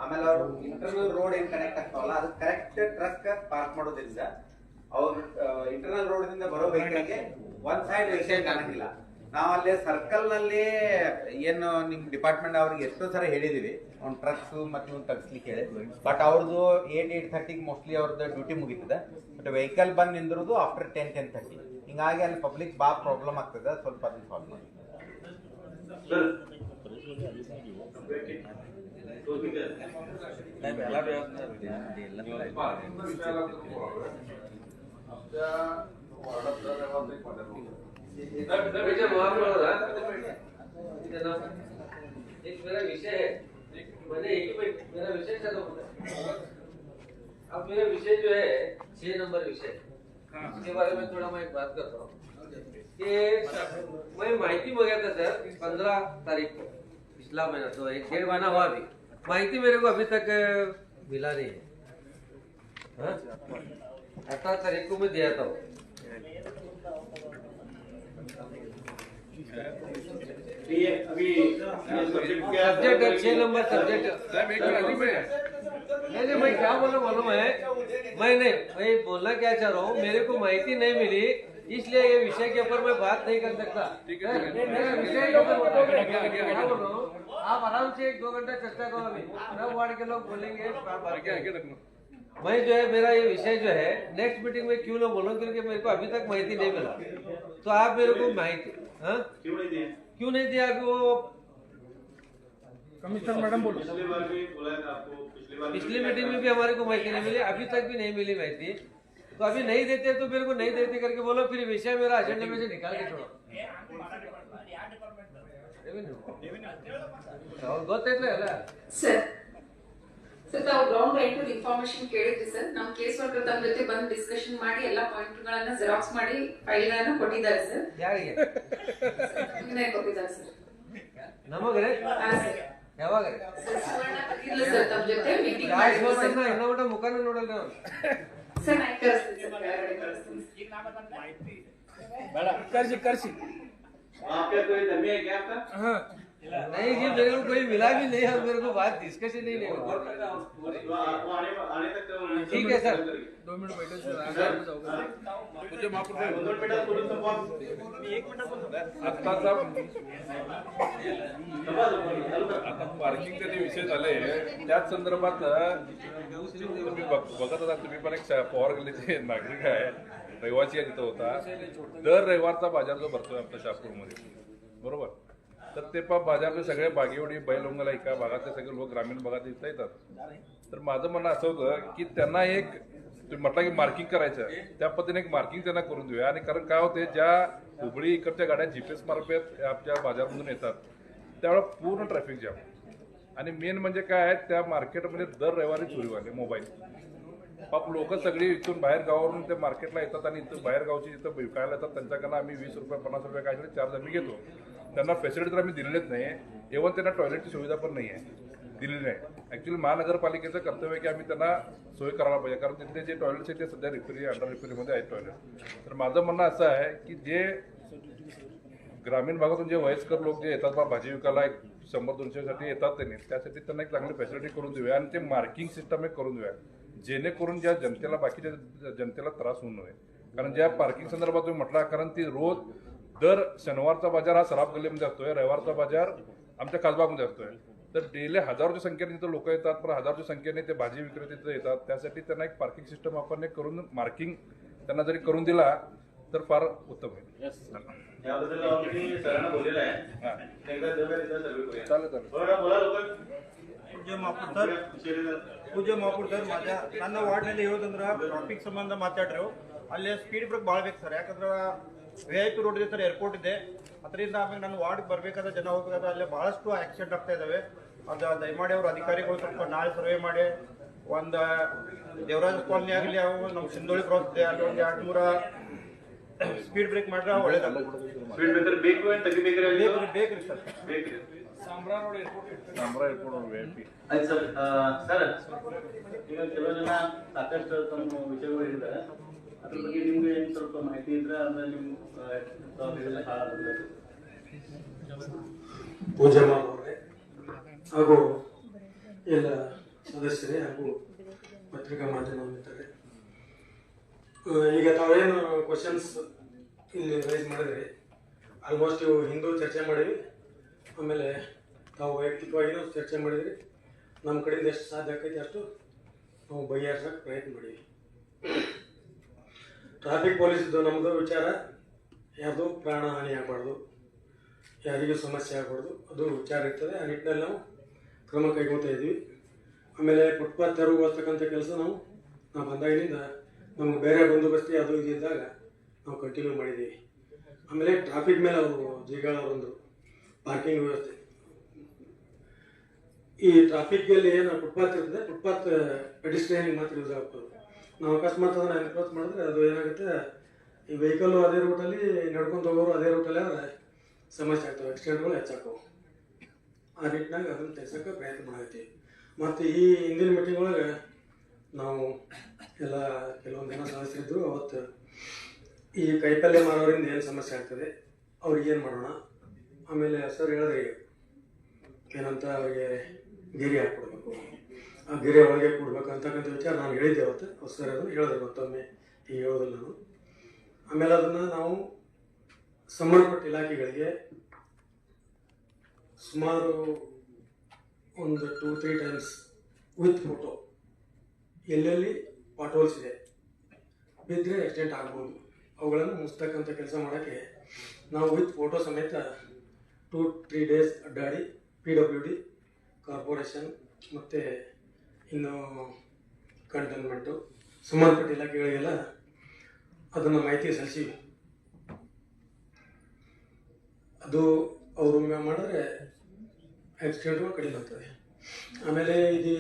ಆಮೇಲೆ ಅವ್ರು ಇಂಟರ್ನಲ್ ರೋಡ್ ಏನ್ ಕನೆಕ್ಟ್ ಆಗ್ತಾವಲ್ಲ ಅದು ಕರೆಕ್ಟ್ ಟ್ರಕ್ ಪಾರ್ಕ್ ಮಾಡೋದ್ರಿಂದ ಅವ್ರು ಇಂಟರ್ನಲ್ ರೋಡ್ ದಿಂದ ಬರೋ ವೆಹಿಕಲ್ಗೆ ಒಂದ್ ಸೈಡ್ ವೆಹಿಕಲ್ ಕಾಣಂಗಿಲ್ಲ. ನಾವ್ ಅಲ್ಲಿ ಸರ್ಕಲ್ ನಲ್ಲಿ ಏನು ನಿಮ್ ಡಿಪಾರ್ಟ್ಮೆಂಟ್ ಅವ್ರಿಗೆ ಎಷ್ಟೋ ಸಲ ಹೇಳಿದೀವಿ ಅವ್ನ್ ಟ್ರಕ್ಸ್ ಮತ್ತೆ ಇವ್ನು ತಗ್ಸ್ಲಿಕ್ಕೆ ಹೇಳಿ, ಬಟ್ ಅವ್ರದ್ದು 8:30 ಮೋಸ್ಟ್ಲಿ ಅವ್ರದ್ದು ಡ್ಯೂಟಿ ಮುಗಿತದೆ. ಬಟ್ ವೆಹಿಕಲ್ ಬಂದ್ ನಿಂದ್ರದು ಆಫ್ಟರ್ 10:30. ಹಿಂಗಾಗಿ ಅಲ್ಲಿ ಪಬ್ಲಿಕ್ ಬಾ ಪ್ರಾಬ್ಲಮ್ ಆಗ್ತದೆ, ಸ್ವಲ್ಪ ಅದನ್ನ ಸಾಲ್ವ್ ಮಾಡಿ. एक मेरा विषय है, मैंने एक ही मेरा विषय चलो। अब मेरा विषय जो है 6 नंबर विषय, इसके बारे में थोड़ा मैं एक बात करता हूँ कि मैं माहिती मांगा था सर 15 तारीख को, पिछला महीना तो 1-1.5 महीना हुआ भी, माहिती मेरे को अभी तक मिला नहीं है। 18 तारीख को मैं दिया था। अभी सब्जेक्ट 6 नंबर सब्जेक्ट नहीं मैं क्या बोला मालूम है, मैं बोलना क्या चाह रहा हूँ, मेरे को माहिती नहीं मिली इसलिए ये विषय के ऊपर मैं बात नहीं कर सकता। क्या बोल रहा हूँ, आप आराम से 1-2 घंटा चर्चा करो, अभी सब वार्ड के लोग बोलेंगे। मैं जो है मेरा ये विषय जो है नेक्स्ट मीटिंग में क्यों ना बोलूं, क्योंकि मेरे को अभी तक माहिती नहीं मिला। तो आप मेरे को माहिती क्यों नहीं दिया कि वो कमिश्नर मैडम बोलो। पिछली बार भी बोला था आपको, पिछली मीटिंग में भी हमारे को माहिती नहीं मिली, अभी तक भी नहीं मिली माहिती। तो अभी नहीं देते तो मेरे को नहीं देते करके बोलो, फिर विषय मेरा एजेंडा में से निकाल के छोड़ो। ಗೊತ್ತೈತ್ಲ ಎಲ್ಲ ಸರ್ ತಾವು ಗ್ರೌಂಡ್ ರೈಟ್ ಇನ್ಫಾರ್ಮೇಶನ್ ಕೇಳಿದ್ರಿ ಸರ್. ನಮ್ಮ ಕೇಸ್ ವರ್ಕರ್ ತಮ್ಮ ಜೊತೆ ಬಂದು ಡಿಸ್ಕಷನ್ ಮಾಡಿ ಎಲ್ಲ ಪಾಯಿಂಟ್ ಗಳನ್ನ ಜೆರಾಕ್ಸ್ ಮಾಡಿ ಫೈಲ್ ಗಳನ್ನ ಕೊಟ್ಟಿದ್ದಾರೆ ಸರ್. ಯಾರಿಗೆ ಕೊಟ್ಟಿದ್ದಾರೆ ಸರ್ ನಮಗ್ರೆ ಯಾವಾಗ ಸುವರ್ಣ ಇಲ್ಲ ಸರ್ ತಮ್ಮ ಜೊತೆ ಮೀಟಿಂಗ್ ಇನ್ನೂ ಊಟ ಮುಖಾನ ನೋಡಲ್ಲ ನಾವು ಸರ್. ನಾನು ಕಳಿಸ್ತೀನಿ ಸರ್, ಕೆಳಗಡೆ ಕಳಿಸ್ತೀನಿ. कर्सी आपका कोई दमी है क्या आपका? हाँ नहीं जी, मेरे को कोई मिला भी नहीं है, मेरे को बात डिस्कशन ही नहीं हुआ। आने तक ठीक है सर, 2 मिनट बैठो तुझे बेटा थोडं आता पार्किंगचे जे विषय झाले त्याच संदर्भात तुम्ही बघत होता, तुम्ही पण एक पवार गल्लीचे नागरिक आहे, रहिवासी तिथं होता. दर रविवारचा बाजार जो भरतोय आपल्या शहापूरमध्ये, बरोबर, तर ते बाजारचे सगळे बागेवडी बैलवंगला एका भागातले सगळे लोक ग्रामीण भागात इथं येतात. तर माझं म्हणणं असं होतं की त्यांना एक तुम्ही म्हटलं की मार्किंग करायचं, त्या पद्धतीने एक मार्किंग त्यांना करून देऊया. आणि कारण काय होते, ज्या हुबळी इकडच्या गाड्या GPS मार्फत आपल्या बाजारमधून येतात त्यावेळेला पूर्ण ट्रॅफिक जाम. आणि मेन म्हणजे काय आहे, त्या मार्केटमध्ये दर रविवारी चोरी व्हायले मोबाईल. पाप लोक सगळी इथून बाहेर गावावरून ते मार्केटला येतात आणि इथं बाहेर गावची इथं विकायला येतात. त्यांच्याकडनं आम्ही 20 रुपये 50 रुपये काहीतरी चार्ज आम्ही घेतो. त्यांना फॅसिलिटी तर आम्ही दिलेलीच नाही, इव्हन त्यांना टॉयलेटची सुविधा पण नाही आहे, दिलेली नाही. ॲक्च्युली महानगरपालिकेचं कर्तव्य आहे की आम्ही त्यांना सोय करायला पाहिजे, कारण तिथले जे टॉयलेट्स आहेत ते सध्या रिपेरी अंडर रिपेरीमध्ये आहेत टॉयलेट. तर माझं म्हणणं असं आहे की जे ग्रामीण भागातून जे वयस्कर लोक जे येतात बा भाजी विकायला, एक 100-200 साठी येतात त्यांनी, त्यासाठी त्यांना एक चांगली फॅसिलिटी करून देऊया आणि ते मार्किंग सिस्टम एक करून देऊया, जेणेकरून ज्या जनतेला बाकीच्या जनतेला त्रास होऊ नये. कारण ज्या पार्किंग संदर्भात तुम्ही म्हटला, कारण ती रोज दर शनिवारचा बाजार हा सराफ गल्लीमध्ये असतोय, रविवारचा बाजार आमच्या खासबागमध्ये असतोय. तर डेली हजारोच्या संख्येने तिथं लोक येतात, पण हजारोच्या संख्येने ते भाजी विक्रेते तिथं येतात. त्यासाठी त्यांना एक पार्किंग सिस्टम आपण एक करून मार्किंग त्यांना जरी करून दिला तर फार उत्तम होईल. याबद्दल आम्ही सरांना बोललेलं आहे, एकदा जाऊया तिथं सर्वे करूया. चालेल. बोला लोक. ಪೂಜ್ಯ ಮಾಪುರ್ ಸರ್, ನನ್ನ ವಾರ್ಡ್ನಲ್ಲಿ ಹೇಳೋದಂದ್ರೆ ಟ್ರಾಫಿಕ್ ಸಂಬಂಧ ಮಾತಾಡ್ರು ಅಲ್ಲಿ ಸ್ಪೀಡ್ ಬ್ರೇಕ್ ಭಾಳ ಬೇಕು ಸರ್. ಯಾಕಂದ್ರೆ VIP ರೋಡ್ ಇದೆ ಸರ್, ಏರ್ಪೋರ್ಟ್ ಇದೆ. ಅದರಿಂದ ಆಮೇಲೆ ನಾನು ವಾರ್ಡ್ಗೆ ಬರಬೇಕಾದ್ರೆ ಜನ ಹೋಗಬೇಕಾದ್ರೆ ಅಲ್ಲೇ ಬಹಳಷ್ಟು ಆಕ್ಸಿಡೆಂಟ್ ಆಗ್ತಾ ಇದ್ದಾವೆ. ಅದು ದಯಮಾಡಿ ಅವರು ಅಧಿಕಾರಿಗಳು ಸ್ವಲ್ಪ ನಾಳೆ ಸರ್ವೆ ಮಾಡಿ ಒಂದು ದೇವರಾಜ ಕಾಲನಿ ಆಗಲಿ, ಅವು ನಮ್ಮ ಸಿಂಧೋಳಿ ಕ್ರಾಸ್ ಇದೆ, ಅಲ್ಲಿ ಒಂದು 200 ಸ್ಪೀಡ್ ಬ್ರೇಕ್ ಮಾಡಿದ್ರೆ ಒಳ್ಳೇದಾಗ್ತದೆ. ಸ್ಪೀಡ್ ಬ್ರೇಕರ್ ಬೇಕು ಅಂತ ತೆಗಿಬೇಕ್ರಿ ಅಲ್ಲಿ? ಬೇಕ್ರಿ ಸರ್. ಬೇಕ್ರಿ. Sambra airport VIP. ಆಯ್ತು ಸರ್. ಸರ್, ಈಗ ಕೆಲವು ಜನ ಸಾಕಷ್ಟು ತಮ್ಮ ವಿಷಯಗಳು ಹೇಳಿದ್ದಾರೆ. ಅದ್ರ ಬಗ್ಗೆ ನಿಮ್ಗೆ ಏನು ಸ್ವಲ್ಪ ಮಾಹಿತಿ ಇದ್ರೆ ಅಂದ್ರೆ ನಿಮ್ಮ ಹಾಳಾಗುತ್ತೆ. ಪೂಜಾ ಅವರೇ ಹಾಗೂ ಎಲ್ಲ ಸದಸ್ಯರೇ ಹಾಗೂ ಪತ್ರಿಕಾ ಮಾಧ್ಯಮ ಮಿತ್ರರೇ, ಈಗ ತಾವೇನು ಕ್ವಶನ್ಸ್ ಇಲ್ಲಿ ರೈಸ್ ಮಾಡಿದ್ರಿ, ಆಲ್ಮೋಸ್ಟ್ ಇವು ಹಿಂದೂ ಚರ್ಚೆ ಮಾಡಿದ್ವಿ. ಆಮೇಲೆ ತಾವು ವೈಯಕ್ತಿಕವಾಗಿಯೂ ಚರ್ಚೆ ಮಾಡಿದ್ರಿ. ನಮ್ಮ ಕಡೆಯಿಂದ ಎಷ್ಟು ಸಾಧ್ಯ ಆಕೈತಿ ಅಷ್ಟು ನಾವು ಬಗೆಹರಿಸೋಕೆ ಪ್ರಯತ್ನ ಮಾಡೀವಿ. ಟ್ರಾಫಿಕ್ ಪೊಲೀಸ್ದು ನಮ್ಮದು ವಿಚಾರ, ಯಾರ್ದು ಪ್ರಾಣ ಹಾನಿ ಆಗಬಾರ್ದು, ಯಾರಿಗೂ ಸಮಸ್ಯೆ ಆಗಬಾರ್ದು, ಅದು ವಿಚಾರ ಇರ್ತದೆ. ಆ ನಿಟ್ಟಿನಲ್ಲಿ ನಾವು ಕ್ರಮ ಕೈಗೊಳ್ತಾ ಇದ್ವಿ. ಆಮೇಲೆ ಫುಟ್ಪಾತ್ ತೆರವುಗೊಳಿಸ್ತಕ್ಕಂಥ ಕೆಲಸ ನಾವು ಬಂದಾಗಿನಿಂದ ನಮ್ಗೆ ಬೇರೆ ಬಂದೋಬಸ್ತಿ ಅದು ಇದು ಇದ್ದಾಗ ನಾವು ಕಂಟಿನ್ಯೂ ಮಾಡಿದ್ದೀವಿ. ಆಮೇಲೆ ಟ್ರಾಫಿಕ್ ಮೇಲೆ ಅವರು ಜಿಗಾಳ ಒಂದು ಪಾರ್ಕಿಂಗ್ ವ್ಯವಸ್ಥೆ, ಈ ಟ್ರಾಫಿಕ್ಕಲ್ಲಿ ಏನು ಫುಟ್ಪಾತ್ ಇರ್ತದೆ, ಫುಟ್ಪಾತ್ ಪೆಡಿಸ್ಟ್ರಿಯನ್ಗೆ ಮಾತ್ರ ಯೂಸ್ ಆಗ್ಬೋದು. ನಾವು ಅಕಸ್ಮಾತ್ ಅದನ್ನು ಎನ್ಕ್ರೋಚ್ ಮಾಡಿದ್ರೆ ಅದು ಏನಾಗುತ್ತೆ, ಈ ವೆಹಿಕಲ್ಲು ಅದೇ ರೂಟಲ್ಲಿ ನಡ್ಕೊಂಡು ಹೋಗೋರು ಅದೇ ರೂಟಲ್ಲಿ ಆದರೆ ಸಮಸ್ಯೆ ಆಗ್ತವೆ, ಆಕ್ಸಿಡೆಂಟ್ಗಳು ಹೆಚ್ಚಾಗ್ತವೆ. ಆ ನಿಟ್ಟಿನಾಗ ಅದನ್ನು ತೆಗ್ಸೋಕ್ಕೆ ಪ್ರಯತ್ನ ಮಾಡತ್ತೀವಿ. ಮತ್ತು ಈ ಹಿಂದಿನ ಮೀಟಿಂಗ್ ಒಳಗೆ ನಾವು ಎಲ್ಲ ಕೆಲವೊಂದು ಜನ ಸದಸ್ಯರಿದ್ದರು. ಅವತ್ತು ಈ ಕೈಪಲ್ಯ ಮಾರೋರಿಂದ ಏನು ಸಮಸ್ಯೆ ಆಗ್ತದೆ, ಅವ್ರಿಗೆ ಏನು ಮಾಡೋಣ, ಆಮೇಲೆ ಸರ್ ಹೇಳಿದ್ರೆ ಏನಂತ ಅವ್ರಿಗೆ ಗಿರಿ ಹಾಕ್ಕೊಡ್ಬೇಕು, ಆ ಗಿರಿ ಒಳಗೆ ಕೊಡ್ಬೇಕು ಅಂತಕ್ಕಂಥ ವಿಚಾರ ನಾನು ಹೇಳಿದ್ದೆ ಅವತ್ತು. ಸರ್ ಅದನ್ನು ಹೇಳಿದ್ರೆ ಮತ್ತೊಮ್ಮೆ ಈಗ ಹೇಳೋದಿಲ್ಲ ನಾನು. ಆಮೇಲೆ ಅದನ್ನು ನಾವು ಸಂಬಂಧಪಟ್ಟ ಇಲಾಖೆಗಳಿಗೆ ಸುಮಾರು ಒಂದು 2-3 ಟೈಮ್ಸ್ ವಿತ್ ಫೋಟೋ, ಎಲ್ಲೆಲ್ಲಿ ಪಾಟೋಲ್ಸ್ ಇದೆ, ಬಿದ್ದರೆ ಆಕ್ಸಿಡೆಂಟ್ ಆಗ್ಬೋದು, ಅವುಗಳನ್ನು ಮುಚ್ತಕ್ಕಂಥ ಕೆಲಸ ಮಾಡೋಕ್ಕೆ ನಾವು ವಿತ್ ಫೋಟೋ ಸಮೇತ 2-3 ಡೇಸ್ ಅಡ್ಡಾಡಿ PWD, ಕಾರ್ಪೊರೇಷನ್ ಮತ್ತು ಇನ್ನು ಕಂಟೋನ್ಮೆಂಟು ಸಂಬಂಧಪಟ್ಟ ಇಲಾಖೆಗಳಿಗೆಲ್ಲ ಅದನ್ನು ಮಾಹಿತಿ ಸಲ್ಲಿಸಿವಿ. ಅದು ಅವರು ಮಾಡಿದ್ರೆ ಆಕ್ಸಿಡೆಂಟ್ಗಳು ಕಡಿಮೆ ಆಗ್ತದೆ. ಆಮೇಲೆ ಇದು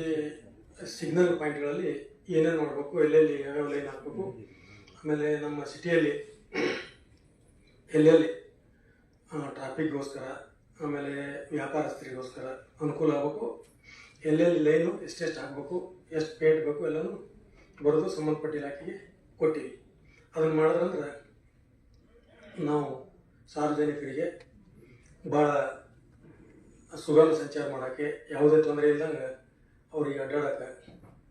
ಸಿಗ್ನಲ್ ಪಾಯಿಂಟ್ಗಳಲ್ಲಿ ಏನೇನು ಮಾಡಬೇಕು, ಎಲ್ಲೆಲ್ಲಿ ಯಾವ್ಯಾವ ಲೈನ್ ಹಾಕಬೇಕು, ಆಮೇಲೆ ನಮ್ಮ ಸಿಟಿಯಲ್ಲಿ ಎಲ್ಲೆಲ್ಲಿ ಟ್ರಾಫಿಕ್ಗೋಸ್ಕರ, ಆಮೇಲೆ ವ್ಯಾಪಾರಸ್ಥರಿಗೋಸ್ಕರ ಅನುಕೂಲ ಆಗಬೇಕು, ಎಲ್ಲೆಲ್ಲಿ ಲೈನು ಎಷ್ಟೆಷ್ಟು ಹಾಕಬೇಕು, ಎಷ್ಟು ಪೇಂಟ್ ಬೇಕು ಎಲ್ಲನೂ ಬರೆದು ಸಂಬಂಧಪಟ್ಟ ಇಲಾಖೆಗೆ ಕೊಟ್ಟಿವಿ. ಅದನ್ನು ಮಾಡಿದ್ರಂದ್ರೆ ನಾವು ಸಾರ್ವಜನಿಕರಿಗೆ ಭಾಳ ಸುಗಮ ಸಂಚಾರ ಮಾಡೋಕ್ಕೆ, ಯಾವುದೇ ತೊಂದರೆ ಇಲ್ದಂಗೆ ಅವ್ರಿಗೆ ಅಡ್ಡಾಡೋಕ್ಕೆ,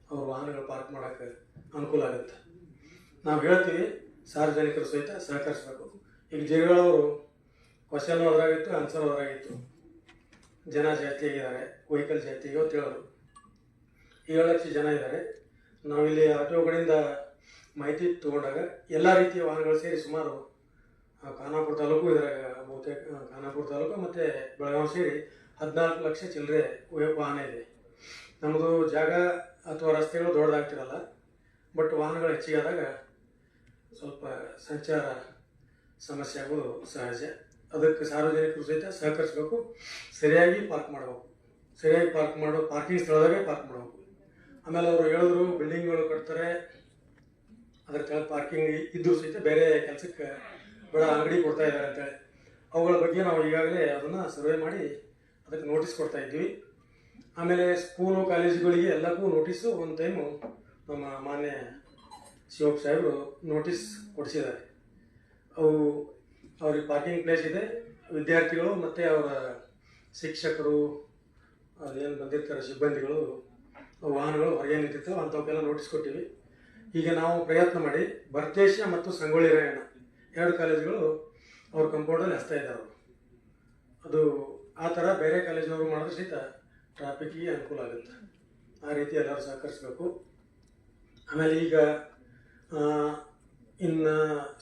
ಅವ್ರ ವಾಹನಗಳು ಪಾರ್ಕ್ ಮಾಡೋಕ್ಕೆ ಅನುಕೂಲ ಆಗುತ್ತೆ. ನಾವು ಹೇಳ್ತೀವಿ ಸಾರ್ವಜನಿಕರು ಸಹಿತ ಸಹಕರಿಸಬೇಕು. ಈಗ ಜಿಗಳವರು ಕ್ವಶನ್ ಅದ್ರಾಗಿತ್ತು, ಆನ್ಸರ್ ಅದ್ರಾಗಿತ್ತು. ಜನ ಜಾಸ್ತಿ ಆಗಿದ್ದಾರೆ, ವೆಹಿಕಲ್ ಜಾಸ್ತಿ ಇವತ್ತು ಹೇಳೋರು 7 ಲಕ್ಷ ಜನ ಇದ್ದಾರೆ. ನಾವಿಲ್ಲಿ ಆಟೋಗಳಿಂದ ಮಾಹಿತಿ ತೊಗೊಂಡಾಗ ಎಲ್ಲ ರೀತಿಯ ವಾಹನಗಳು ಸೇರಿ ಸುಮಾರು ಖಾನಾಪುರ ತಾಲೂಕು, ಇದ್ರಾಗ ಬಹುತೇಕ ಖಾನಾಪುರ ತಾಲೂಕು ಮತ್ತು ಬೆಳಗಾವಿ ಸೇರಿ 14 ಲಕ್ಷ ಚಿಲ್ಲರೆ ವಾಹನ ಇದೆ. ನಮ್ಮದು ಜಾಗ ಅಥವಾ ರಸ್ತೆಗಳು ದೊಡ್ಡದಾಗ್ತಿರಲ್ಲ, ಬಟ್ ವಾಹನಗಳು ಹೆಚ್ಚಿಗೆ ಆದಾಗ ಸ್ವಲ್ಪ ಸಂಚಾರ ಸಮಸ್ಯೆ ಆಗೋದು ಸಹಜ. ಅದಕ್ಕೆ ಸಾರ್ವಜನಿಕರು ಸಹಿತ ಸಹಕರಿಸಬೇಕು. ಸರಿಯಾಗಿ ಪಾರ್ಕ್ ಮಾಡಬೇಕು, ಸರಿಯಾಗಿ ಪಾರ್ಕಿಂಗ್ ಸ್ಥಳದಾಗೆ ಪಾರ್ಕ್ ಮಾಡಬೇಕು. ಆಮೇಲೆ ಅವರು ಹೇಳಿದ್ರು ಬಿಲ್ಡಿಂಗ್ಗಳು ಕಟ್ತಾರೆ, ಅದರ ಕೆಳಗೆ ಪಾರ್ಕಿಂಗ್ ಇದ್ದು ಸಹಿತ ಬೇರೆ ಕೆಲಸಕ್ಕೆ ಬೇಡ ಅಂಗಡಿ ಕೊಡ್ತಾ ಇದ್ದಾರೆ ಅಂತೇಳಿ, ಅವುಗಳ ಬಗ್ಗೆ ನಾವು ಈಗಾಗಲೇ ಅದನ್ನು ಸರ್ವೆ ಮಾಡಿ ಅದಕ್ಕೆ ನೋಟಿಸ್ ಕೊಡ್ತಾ ಇದ್ವಿ. ಆಮೇಲೆ ಸ್ಕೂಲು ಕಾಲೇಜುಗಳಿಗೆ ಎಲ್ಲಕ್ಕೂ ನೋಟಿಸು ಒಂದು ಟೈಮು ನಮ್ಮ ಮಾನ್ಯ ಶಿವಪ್ಪ ಸಾಹೇಬರು ನೋಟಿಸ್ ಕೊಡಿಸಿದ್ದಾರೆ. ಅವ್ರಿಗೆ ಪಾರ್ಕಿಂಗ್ ಪ್ಲೇಸ್ ಇದೆ, ವಿದ್ಯಾರ್ಥಿಗಳು ಮತ್ತು ಅವರ ಶಿಕ್ಷಕರು ಅದೇನು ಬಂದಿರ್ತಾರೆ ಸಿಬ್ಬಂದಿಗಳು ವಾಹನಗಳು ಹೊರಗೆ ನಿಂತಿರ್ತಾವೆ ಅಂಥವಕ್ಕೆಲ್ಲ ನೋಟಿಸ್ ಕೊಟ್ಟಿವಿ. ಈಗ ನಾವು ಪ್ರಯತ್ನ ಮಾಡಿ ಭರ್ತೇಶ ಮತ್ತು ಸಂಗೊಳ್ಳಿ ರಾಯಣ್ಣ 2 ಕಾಲೇಜುಗಳು ಅವ್ರ ಕಂಪೌಂಡಲ್ಲಿ ಹಚ್ತಾ ಇದ್ದಾರೆ. ಅದು ಆ ಥರ ಬೇರೆ ಕಾಲೇಜಿನವರು ಮಾಡಿದ್ರೆ ಸಹಿತ ಟ್ರಾಫಿಕ್ಕಿಗೆ ಅನುಕೂಲ ಆಗುತ್ತೆ. ಆ ರೀತಿ ಎಲ್ಲರೂ ಸಹಕರಿಸಬೇಕು. ಆಮೇಲೆ ಈಗ ಇನ್ನು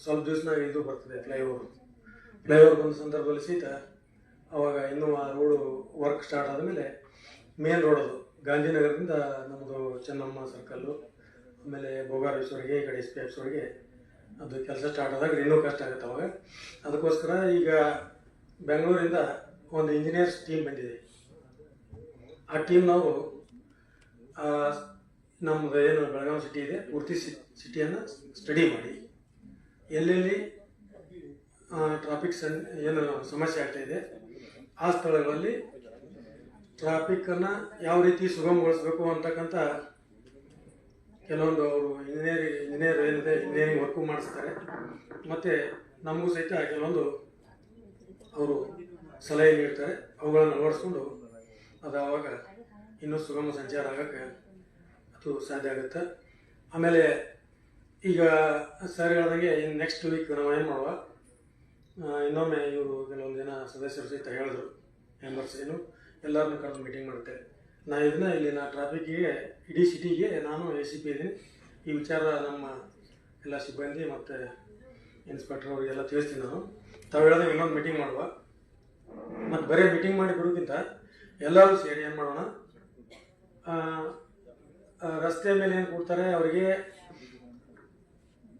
ಸ್ವಲ್ಪ ದಿವಸನಾಗ ಇದು ಬರ್ತದೆ ಫ್ಲೈಓವರ್ ಬಂದ ಸಂದರ್ಭದಲ್ಲಿ ಸಹಿತ ಅವಾಗ ಇನ್ನೂ ಆ ರೋಡು ವರ್ಕ್ ಸ್ಟಾರ್ಟ್ ಆದಮೇಲೆ ಮೇನ್ ರೋಡ್ ಅದು ಗಾಂಧಿನಗರದಿಂದ ನಮ್ಮದು ಚೆನ್ನಮ್ಮ ಸರ್ಕಲ್ಲು, ಆಮೇಲೆ ಬೋಗಾರೇಶ್ವರಿಗೆ ಈ ಕಡೆ SPFವರೆಗೆ ಅದು ಕೆಲಸ ಸ್ಟಾರ್ಟ್ ಆದಾಗ ಇನ್ನೂ ಕಷ್ಟ ಆಗುತ್ತೆ ಅವಾಗ. ಅದಕ್ಕೋಸ್ಕರ ಈಗ ಬೆಂಗಳೂರಿಂದ ಒಂದು ಇಂಜಿನಿಯರ್ಸ್ ಟೀಮ್ ಬಂದಿದೆ. ಆ ಟೀಮ್ನವರು ನಮ್ಮದು ಏನು ಬೆಳಗಾವಿ ಸಿಟಿ ಇದೆ ಪೂರ್ತಿ ಸಿಟಿಯನ್ನು ಸ್ಟಡಿ ಮಾಡಿ ಎಲ್ಲೆಲ್ಲಿ ಟ್ರಾಫಿಕ್ ಏನು ಸಮಸ್ಯೆ ಆಗ್ತಾಯಿದೆ ಆ ಸ್ಥಳಗಳಲ್ಲಿ ಟ್ರಾಫಿಕ್ಕನ್ನು ಯಾವ ರೀತಿ ಸುಗಮಗೊಳಿಸಬೇಕು ಅಂತಕ್ಕಂಥ ಕೆಲವೊಂದು ಅವರು ಇಂಜಿನಿಯರ್ ಏನಿದೆ ಇಂಜಿನಿಯರಿಂಗ್ ವರ್ಕು ಮಾಡಿಸ್ತಾರೆ. ಮತ್ತು ನಮಗೂ ಸಹಿತ ಕೆಲವೊಂದು ಅವರು ಸಲಹೆ ನೀಡ್ತಾರೆ. ಅವುಗಳನ್ನು ಅಳವಡಿಸ್ಕೊಂಡು ಅದು ಆವಾಗ ಇನ್ನೂ ಸುಗಮ ಸಂಚಾರ ಆಗೋಕ್ಕೆ ಅದು ಸಾಧ್ಯ ಆಗುತ್ತೆ. ಆಮೇಲೆ ಈಗ ಸರ್ ಹೇಳ್ದಂಗೆ ಇನ್ನು ನೆಕ್ಸ್ಟ್ ವೀಕ್ ನಾವು ಏನು ಮಾಡುವ, ಇನ್ನೊಮ್ಮೆ ಇವರು ಕೆಲವೊಂದು ಜನ ಸದಸ್ಯರು ಸಹಿತ ಹೇಳಿದ್ರು ಮೆಂಬರ್ಸ್ ಏನು ಎಲ್ಲರನ್ನೂ ಕರೆದು ಮೀಟಿಂಗ್ ಮಾಡುತ್ತೆ. ನಾನು ಇದನ್ನ ಇಲ್ಲಿನ ಟ್ರಾಫಿಕ್ಕಿಗೆ ಇಡೀ ಸಿಟಿಗೆ ನಾನು ACP ಇದ್ದೀನಿ. ಈ ವಿಚಾರ ನಮ್ಮ ಎಲ್ಲ ಸಿಬ್ಬಂದಿ ಮತ್ತು ಇನ್ಸ್ಪೆಕ್ಟರ್ ಅವರಿಗೆಲ್ಲ ತಿಳಿಸ್ತೀನಿ. ನಾನು ತಾವು ಹೇಳಿದ್ರೆ ಇನ್ನೊಂದು ಮೀಟಿಂಗ್ ಮಾಡುವ. ಮತ್ತು ಬರೀ ಮೀಟಿಂಗ್ ಮಾಡಿ ಬಿಡೋಕ್ಕಿಂತ ಎಲ್ಲರೂ ಸೇರಿ ಏನು ಮಾಡೋಣ, ರಸ್ತೆ ಮೇಲೆ ಏನು ಕೊಡ್ತಾರೆ ಅವರಿಗೆ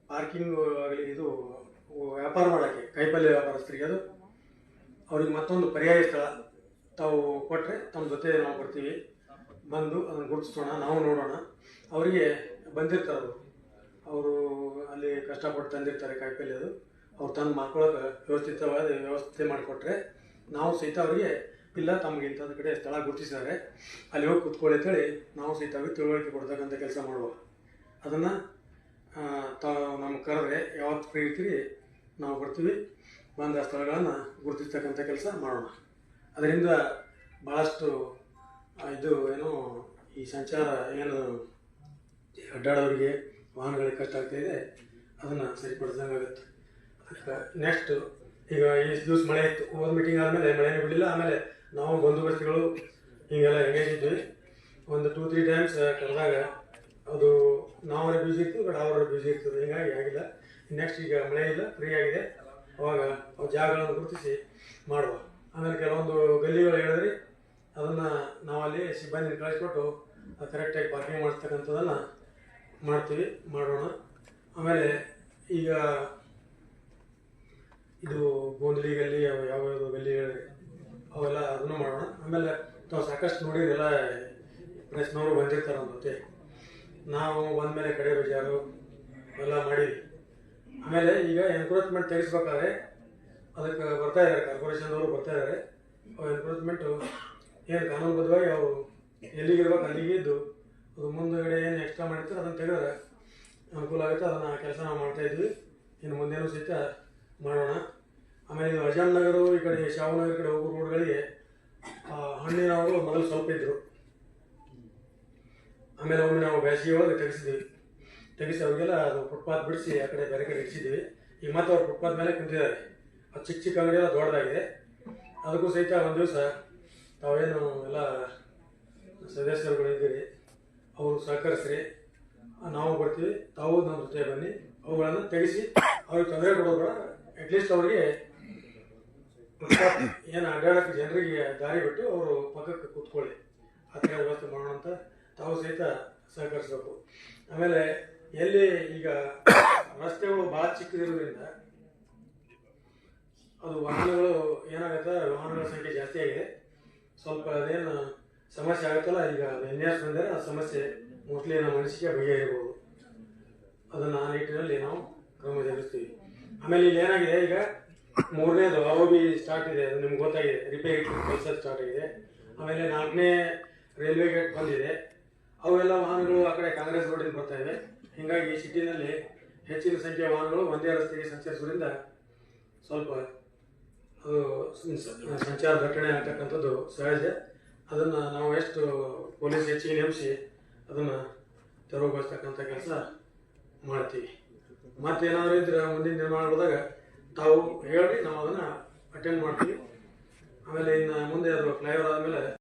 ಪಾರ್ಕಿಂಗ್ ಆಗಲಿ ಇದು ವ್ಯಾಪಾರ ಮಾಡೋಕ್ಕೆ ಕೈಪಲ್ಯ ವ್ಯಾಪಾರಸ್ಥರಿಗೆ ಅದು ಅವ್ರಿಗೆ ಮತ್ತೊಂದು ಪರ್ಯಾಯ ಸ್ಥಳ ತಾವು ಕೊಟ್ಟರೆ ತಮ್ಮ ಜೊತೆ ನಾವು ಬರ್ತೀವಿ, ಬಂದು ಅದನ್ನು ಗುರುತಿಸೋಣ, ನಾವು ನೋಡೋಣ. ಅವರಿಗೆ ಬಂದಿರ್ತಾರೆ ಅವರು ಅಲ್ಲಿ ಕಷ್ಟಪಟ್ಟು ತಂದಿರ್ತಾರೆ ಕಾಯಿಪಲ್ಯದು, ಅವ್ರು ತಂದು ಮಾಡ್ಕೊಳ್ಳೋಕೆ ವ್ಯವಸ್ಥಿತವಾದ ವ್ಯವಸ್ಥೆ ಮಾಡಿಕೊಟ್ರೆ ನಾವು ಸಹಿತ ಅವರಿಗೆ ಇಲ್ಲ ತಮಗೆ ಇಂಥದ್ದು ಕಡೆ ಸ್ಥಳ ಗುರುತಿಸಿದ್ದಾರೆ ಅಲ್ಲಿ ಹೋಗಿ ಕೂತ್ಕೊಳ್ಳಿ ಅಂತೇಳಿ ನಾವು ಸಹಿತ ಅವ್ರಿಗೆ ತಿಳುವಳಿಕೆ ಕೊಡ್ತಕ್ಕಂಥ ಕೆಲಸ ಮಾಡುವ. ಅದನ್ನು ತಾವು ನಮ್ಗೆ ಕರೆದ್ರೆ ಯಾವತ್ತು ಫ್ರೀ ಇರ್ತೀರಿ ನಾವು ಬರ್ತೀವಿ, ಬಂದ ಸ್ಥಳಗಳನ್ನು ಗುರುತಿಸ್ತಕ್ಕಂಥ ಕೆಲಸ ಮಾಡೋಣ. ಅದರಿಂದ ಭಾಳಷ್ಟು ಇದು ಏನು ಈ ಸಂಚಾರ ಏನು ಅಡ್ಡಾಡೋರಿಗೆ ವಾಹನಗಳಿಗೆ ಕಷ್ಟ ಆಗ್ತಾಯಿದೆ ಅದನ್ನು ಸರಿಪಡಿಸ್ದಂಗೆ ಆಗುತ್ತೆ. ಅದಕ್ಕೆ ನೆಕ್ಸ್ಟ್ ಈಗ ಈ ದಿವಸ ಮಳೆ ಇತ್ತು, ಹೋದ ಮೀಟಿಂಗ್ ಆದಮೇಲೆ ಮಳೆನೇ ಬಿಡಲಿಲ್ಲ. ಆಮೇಲೆ ನಾವು ಬಂದೋಬಸ್ತಿಗಳು ಹೀಗೆಲ್ಲ ಎಂಗೇಜ್ ಇದ್ವಿ. ಒಂದು 2-3 ಟೈಮ್ಸ್ ಕರೆದಾಗ ಅದು ನಾವೇ ಬ್ಯೂಸಿ ಇರ್ತೀವಿ, ಬಟ್ ಅವರ ಬ್ಯೂಸಿ ಇರ್ತದೆ, ಹೀಗಾಗಿ ಆಗಿಲ್ಲ. ನೆಕ್ಸ್ಟ್ ಈಗ ಮಳೆ ಇಲ್ಲ, ಫ್ರೀ ಆಗಿದೆ, ಅವಾಗ ಅವು ಜಾಗಗಳನ್ನು ಗುರುತಿಸಿ ಮಾಡುವ. ಆಮೇಲೆ ಕೆಲವೊಂದು ಗಲ್ಲಿಗಳು ಹೇಳಿದ್ರಿ, ಅದನ್ನು ನಾವಲ್ಲಿ ಸಿಬ್ಬಂದಿನ ಕಳಿಸ್ಕೊಟ್ಟು ಕರೆಕ್ಟಾಗಿ ಪಾರ್ಕಿಂಗ್ ಮಾಡಿಸ್ತಕ್ಕಂಥದ್ದನ್ನು ಮಾಡ್ತೀವಿ, ಮಾಡೋಣ. ಆಮೇಲೆ ಈಗ ಇದು ಗೋಂದಲಿ ಗಲ್ಲಿ ಯಾವ್ಯಾವ ಗಲ್ಲಿ ಹೇಳಿದ್ರಿ ಅವೆಲ್ಲ ಅದನ್ನು ಮಾಡೋಣ. ಆಮೇಲೆ ತಾವು ಸಾಕಷ್ಟು ನೋಡಿದ್ರೆಲ್ಲ ಪ್ರೆಸ್ನವರು ಬಂದಿರ್ತಾರೆ ನಮ್ಮ ಜೊತೆ, ನಾವು ಬಂದಮೇಲೆ ಕಡೆ ಬಜಾರು ಎಲ್ಲ ಮಾಡೀವಿ. ಆಮೇಲೆ ಈಗ ಎನ್ಕ್ರೋಚ್ಮೆಂಟ್ ತೆಗಿಸ್ಬೇಕಾದ್ರೆ ಅದಕ್ಕೆ ಬರ್ತಾ ಇದ್ದಾರೆ, ಕಾರ್ಪೊರೇಷನ್ದವರು ಬರ್ತಾ ಇದ್ದಾರೆ. ಅವ್ರ ಎನ್ಕ್ರೋಚ್ಮೆಂಟು ಏನು ಕಾನೂನುಬದ್ಧವಾಗಿ ಅವರು ಎಲ್ಲಿಗಿರ್ಬೇಕು ಅಲ್ಲಿಗೆ ಇದ್ದು ಅದು ಮುಂದುಗಡೆ ಏನು ಎಕ್ಸ್ಟ್ರಾ ಮಾಡಿರ್ತಾರೆ ಅದನ್ನು ತೆಗೆದ್ರೆ ಅನುಕೂಲ ಆಗುತ್ತೆ. ಅದನ್ನು ಕೆಲಸ ನಾವು ಮಾಡ್ತಾಯಿದ್ವಿ, ಇನ್ನು ಮುಂದೇನೂ ಸಹಿತ ಮಾಡೋಣ. ಆಮೇಲೆ ಇದು ಅಜಾಮ್ ನಗರ ಈ ಕಡೆ ಶಾವನಗರ ಕಡೆ ಹೋಗೋ ರೋಡ್ಗಳಿಗೆ ಹಣ್ಣಿನವರು ಮೊದಲು ಸ್ವಲ್ಪ ಇದ್ದರು. ಆಮೇಲೆ ಒಮ್ಮೆ ನಾವು ಬೇಸಿಗೆ ಒಳಗೆ ತೆಗಿಸಿ ಅವ್ರಿಗೆಲ್ಲ ಅದು ಫುಟ್ಪಾತ್ ಬಿಡಿಸಿ ಆ ಕಡೆ ಬೇರೆ ಕಡೆ ಇರಿಸಿದ್ವಿ. ಈಗ ಮತ್ತೆ ಅವ್ರು ಫುಟ್ಪಾತ್ ಮೇಲೆ ಕುಂತಿದ್ದಾರೆ. ಅದು ಚಿಕ್ಕ ಚಿಕ್ಕ ಅಂಗಡಿ ಎಲ್ಲ ದೊಡ್ಡದಾಗಿದೆ. ಅದಕ್ಕೂ ಸಹಿತ ಒಂದು ದಿವಸ ತಾವೇನು ಎಲ್ಲ ಸದಸ್ಯರುಗಳಿದ್ದೀರಿ ಅವರು ಸಹಕರಿಸ್ರಿ, ನಾವು ಬರ್ತೀವಿ, ತಾವು ನಮ್ಮ ಜೊತೆ ಬನ್ನಿ, ಅವುಗಳನ್ನು ತೆಗೆಸಿ ಅವ್ರಿಗೆ ತೊಂದರೆ ಕೊಡೋದು ಬೇಡ. ಅಟ್ಲೀಸ್ಟ್ ಅವರಿಗೆ ಏನು ಅಡ್ಡಾಡೋಕ್ಕೆ ಜನರಿಗೆ ದಾರಿ ಬಿಟ್ಟು ಅವರು ಪಕ್ಕಕ್ಕೆ ಕೂತ್ಕೊಳ್ಳಿ, ಆ ಥರ ವ್ಯವಸ್ಥೆ ಮಾಡೋಣ ಅಂತ ತಾವು ಸಹಿತ ಸಹಕರಿಸಬೇಕು. ಆಮೇಲೆ ಎಲ್ಲಿ ಈಗ ರಸ್ತೆಗಳು ಭಾಳ ಚಿಕ್ಕದಿರೋದ್ರಿಂದ ಅದು ವಾಹನಗಳು ಏನಾಗುತ್ತೆ, ವಾಹನಗಳ ಸಂಖ್ಯೆ ಜಾಸ್ತಿ ಆಗಿದೆ. ಸ್ವಲ್ಪ ಅದೇನು ಸಮಸ್ಯೆ ಆಗುತ್ತಲ್ಲ, ಈಗ NS ಬಂದರೆ ಆ ಸಮಸ್ಯೆ ಮೋಸ್ಟ್ಲಿ ನಮ್ಮ ಮನಸ್ಸಿಗೆ ಬಗೆಹರಿಬೋದು. ಅದನ್ನು ಆ ನಿಟ್ಟಿನಲ್ಲಿ ನಾವು ಕ್ರಮ ಜರುಗಿಸ್ತೀವಿ. ಆಮೇಲೆ ಇಲ್ಲಿ ಏನಾಗಿದೆ, ಈಗ 3ನೇದು ROB ಸ್ಟಾರ್ಟ್ ಇದೆ, ಅದು ನಿಮ್ಗೆ ಗೊತ್ತಾಗಿದೆ, ರಿಪೇರಿ ಕೆಲಸ ಸ್ಟಾರ್ಟ್ ಆಗಿದೆ. ಆಮೇಲೆ 4ನೇ ರೈಲ್ವೆ ಗೇಟ್ ಬಂದಿದೆ. ಅವೆಲ್ಲ ವಾಹನಗಳು ಆ ಕಡೆ ಕಾಂಗ್ರೆಸ್ ರೋಡಿಂದ ಬರ್ತಾ ಇವೆ. ಹೀಗಾಗಿ ಸಿಟಿನಲ್ಲಿ ಹೆಚ್ಚಿನ ಸಂಖ್ಯೆಯ ವಾಹನಗಳು ಒಂದೇ ರಸ್ತೆಗೆ ಸಂಚರಿಸೋದ್ರಿಂದ ಸ್ವಲ್ಪ ಅದು ಸಂಚಾರ ದಟ್ಟಣೆ ಆಗ್ತಕ್ಕಂಥದ್ದು ಸಹಜ. ಅದನ್ನು ನಾವು ಎಷ್ಟು ಪೊಲೀಸ್ ಹೆಚ್ಚಿಗೆ ನೇಮಿಸಿ ಅದನ್ನು ತೆರವುಗೊಳಿಸ್ತಕ್ಕಂಥ ಕೆಲಸ ಮಾಡ್ತೀವಿ. ಮತ್ತೇನಾದರೂ ಇದ್ರೆ ಮುಂದಿನ ನಿರ್ಮಾಣದಾಗ ತಾವು ಹೇಳಿ ನಾವು ಅದನ್ನು ಅಟೆಂಡ್ ಮಾಡ್ತೀವಿ. ಆಮೇಲೆ ಇನ್ನು ಮುಂದೆ ಅದು ಫ್ಲೈಓವರ್ ಆದಮೇಲೆ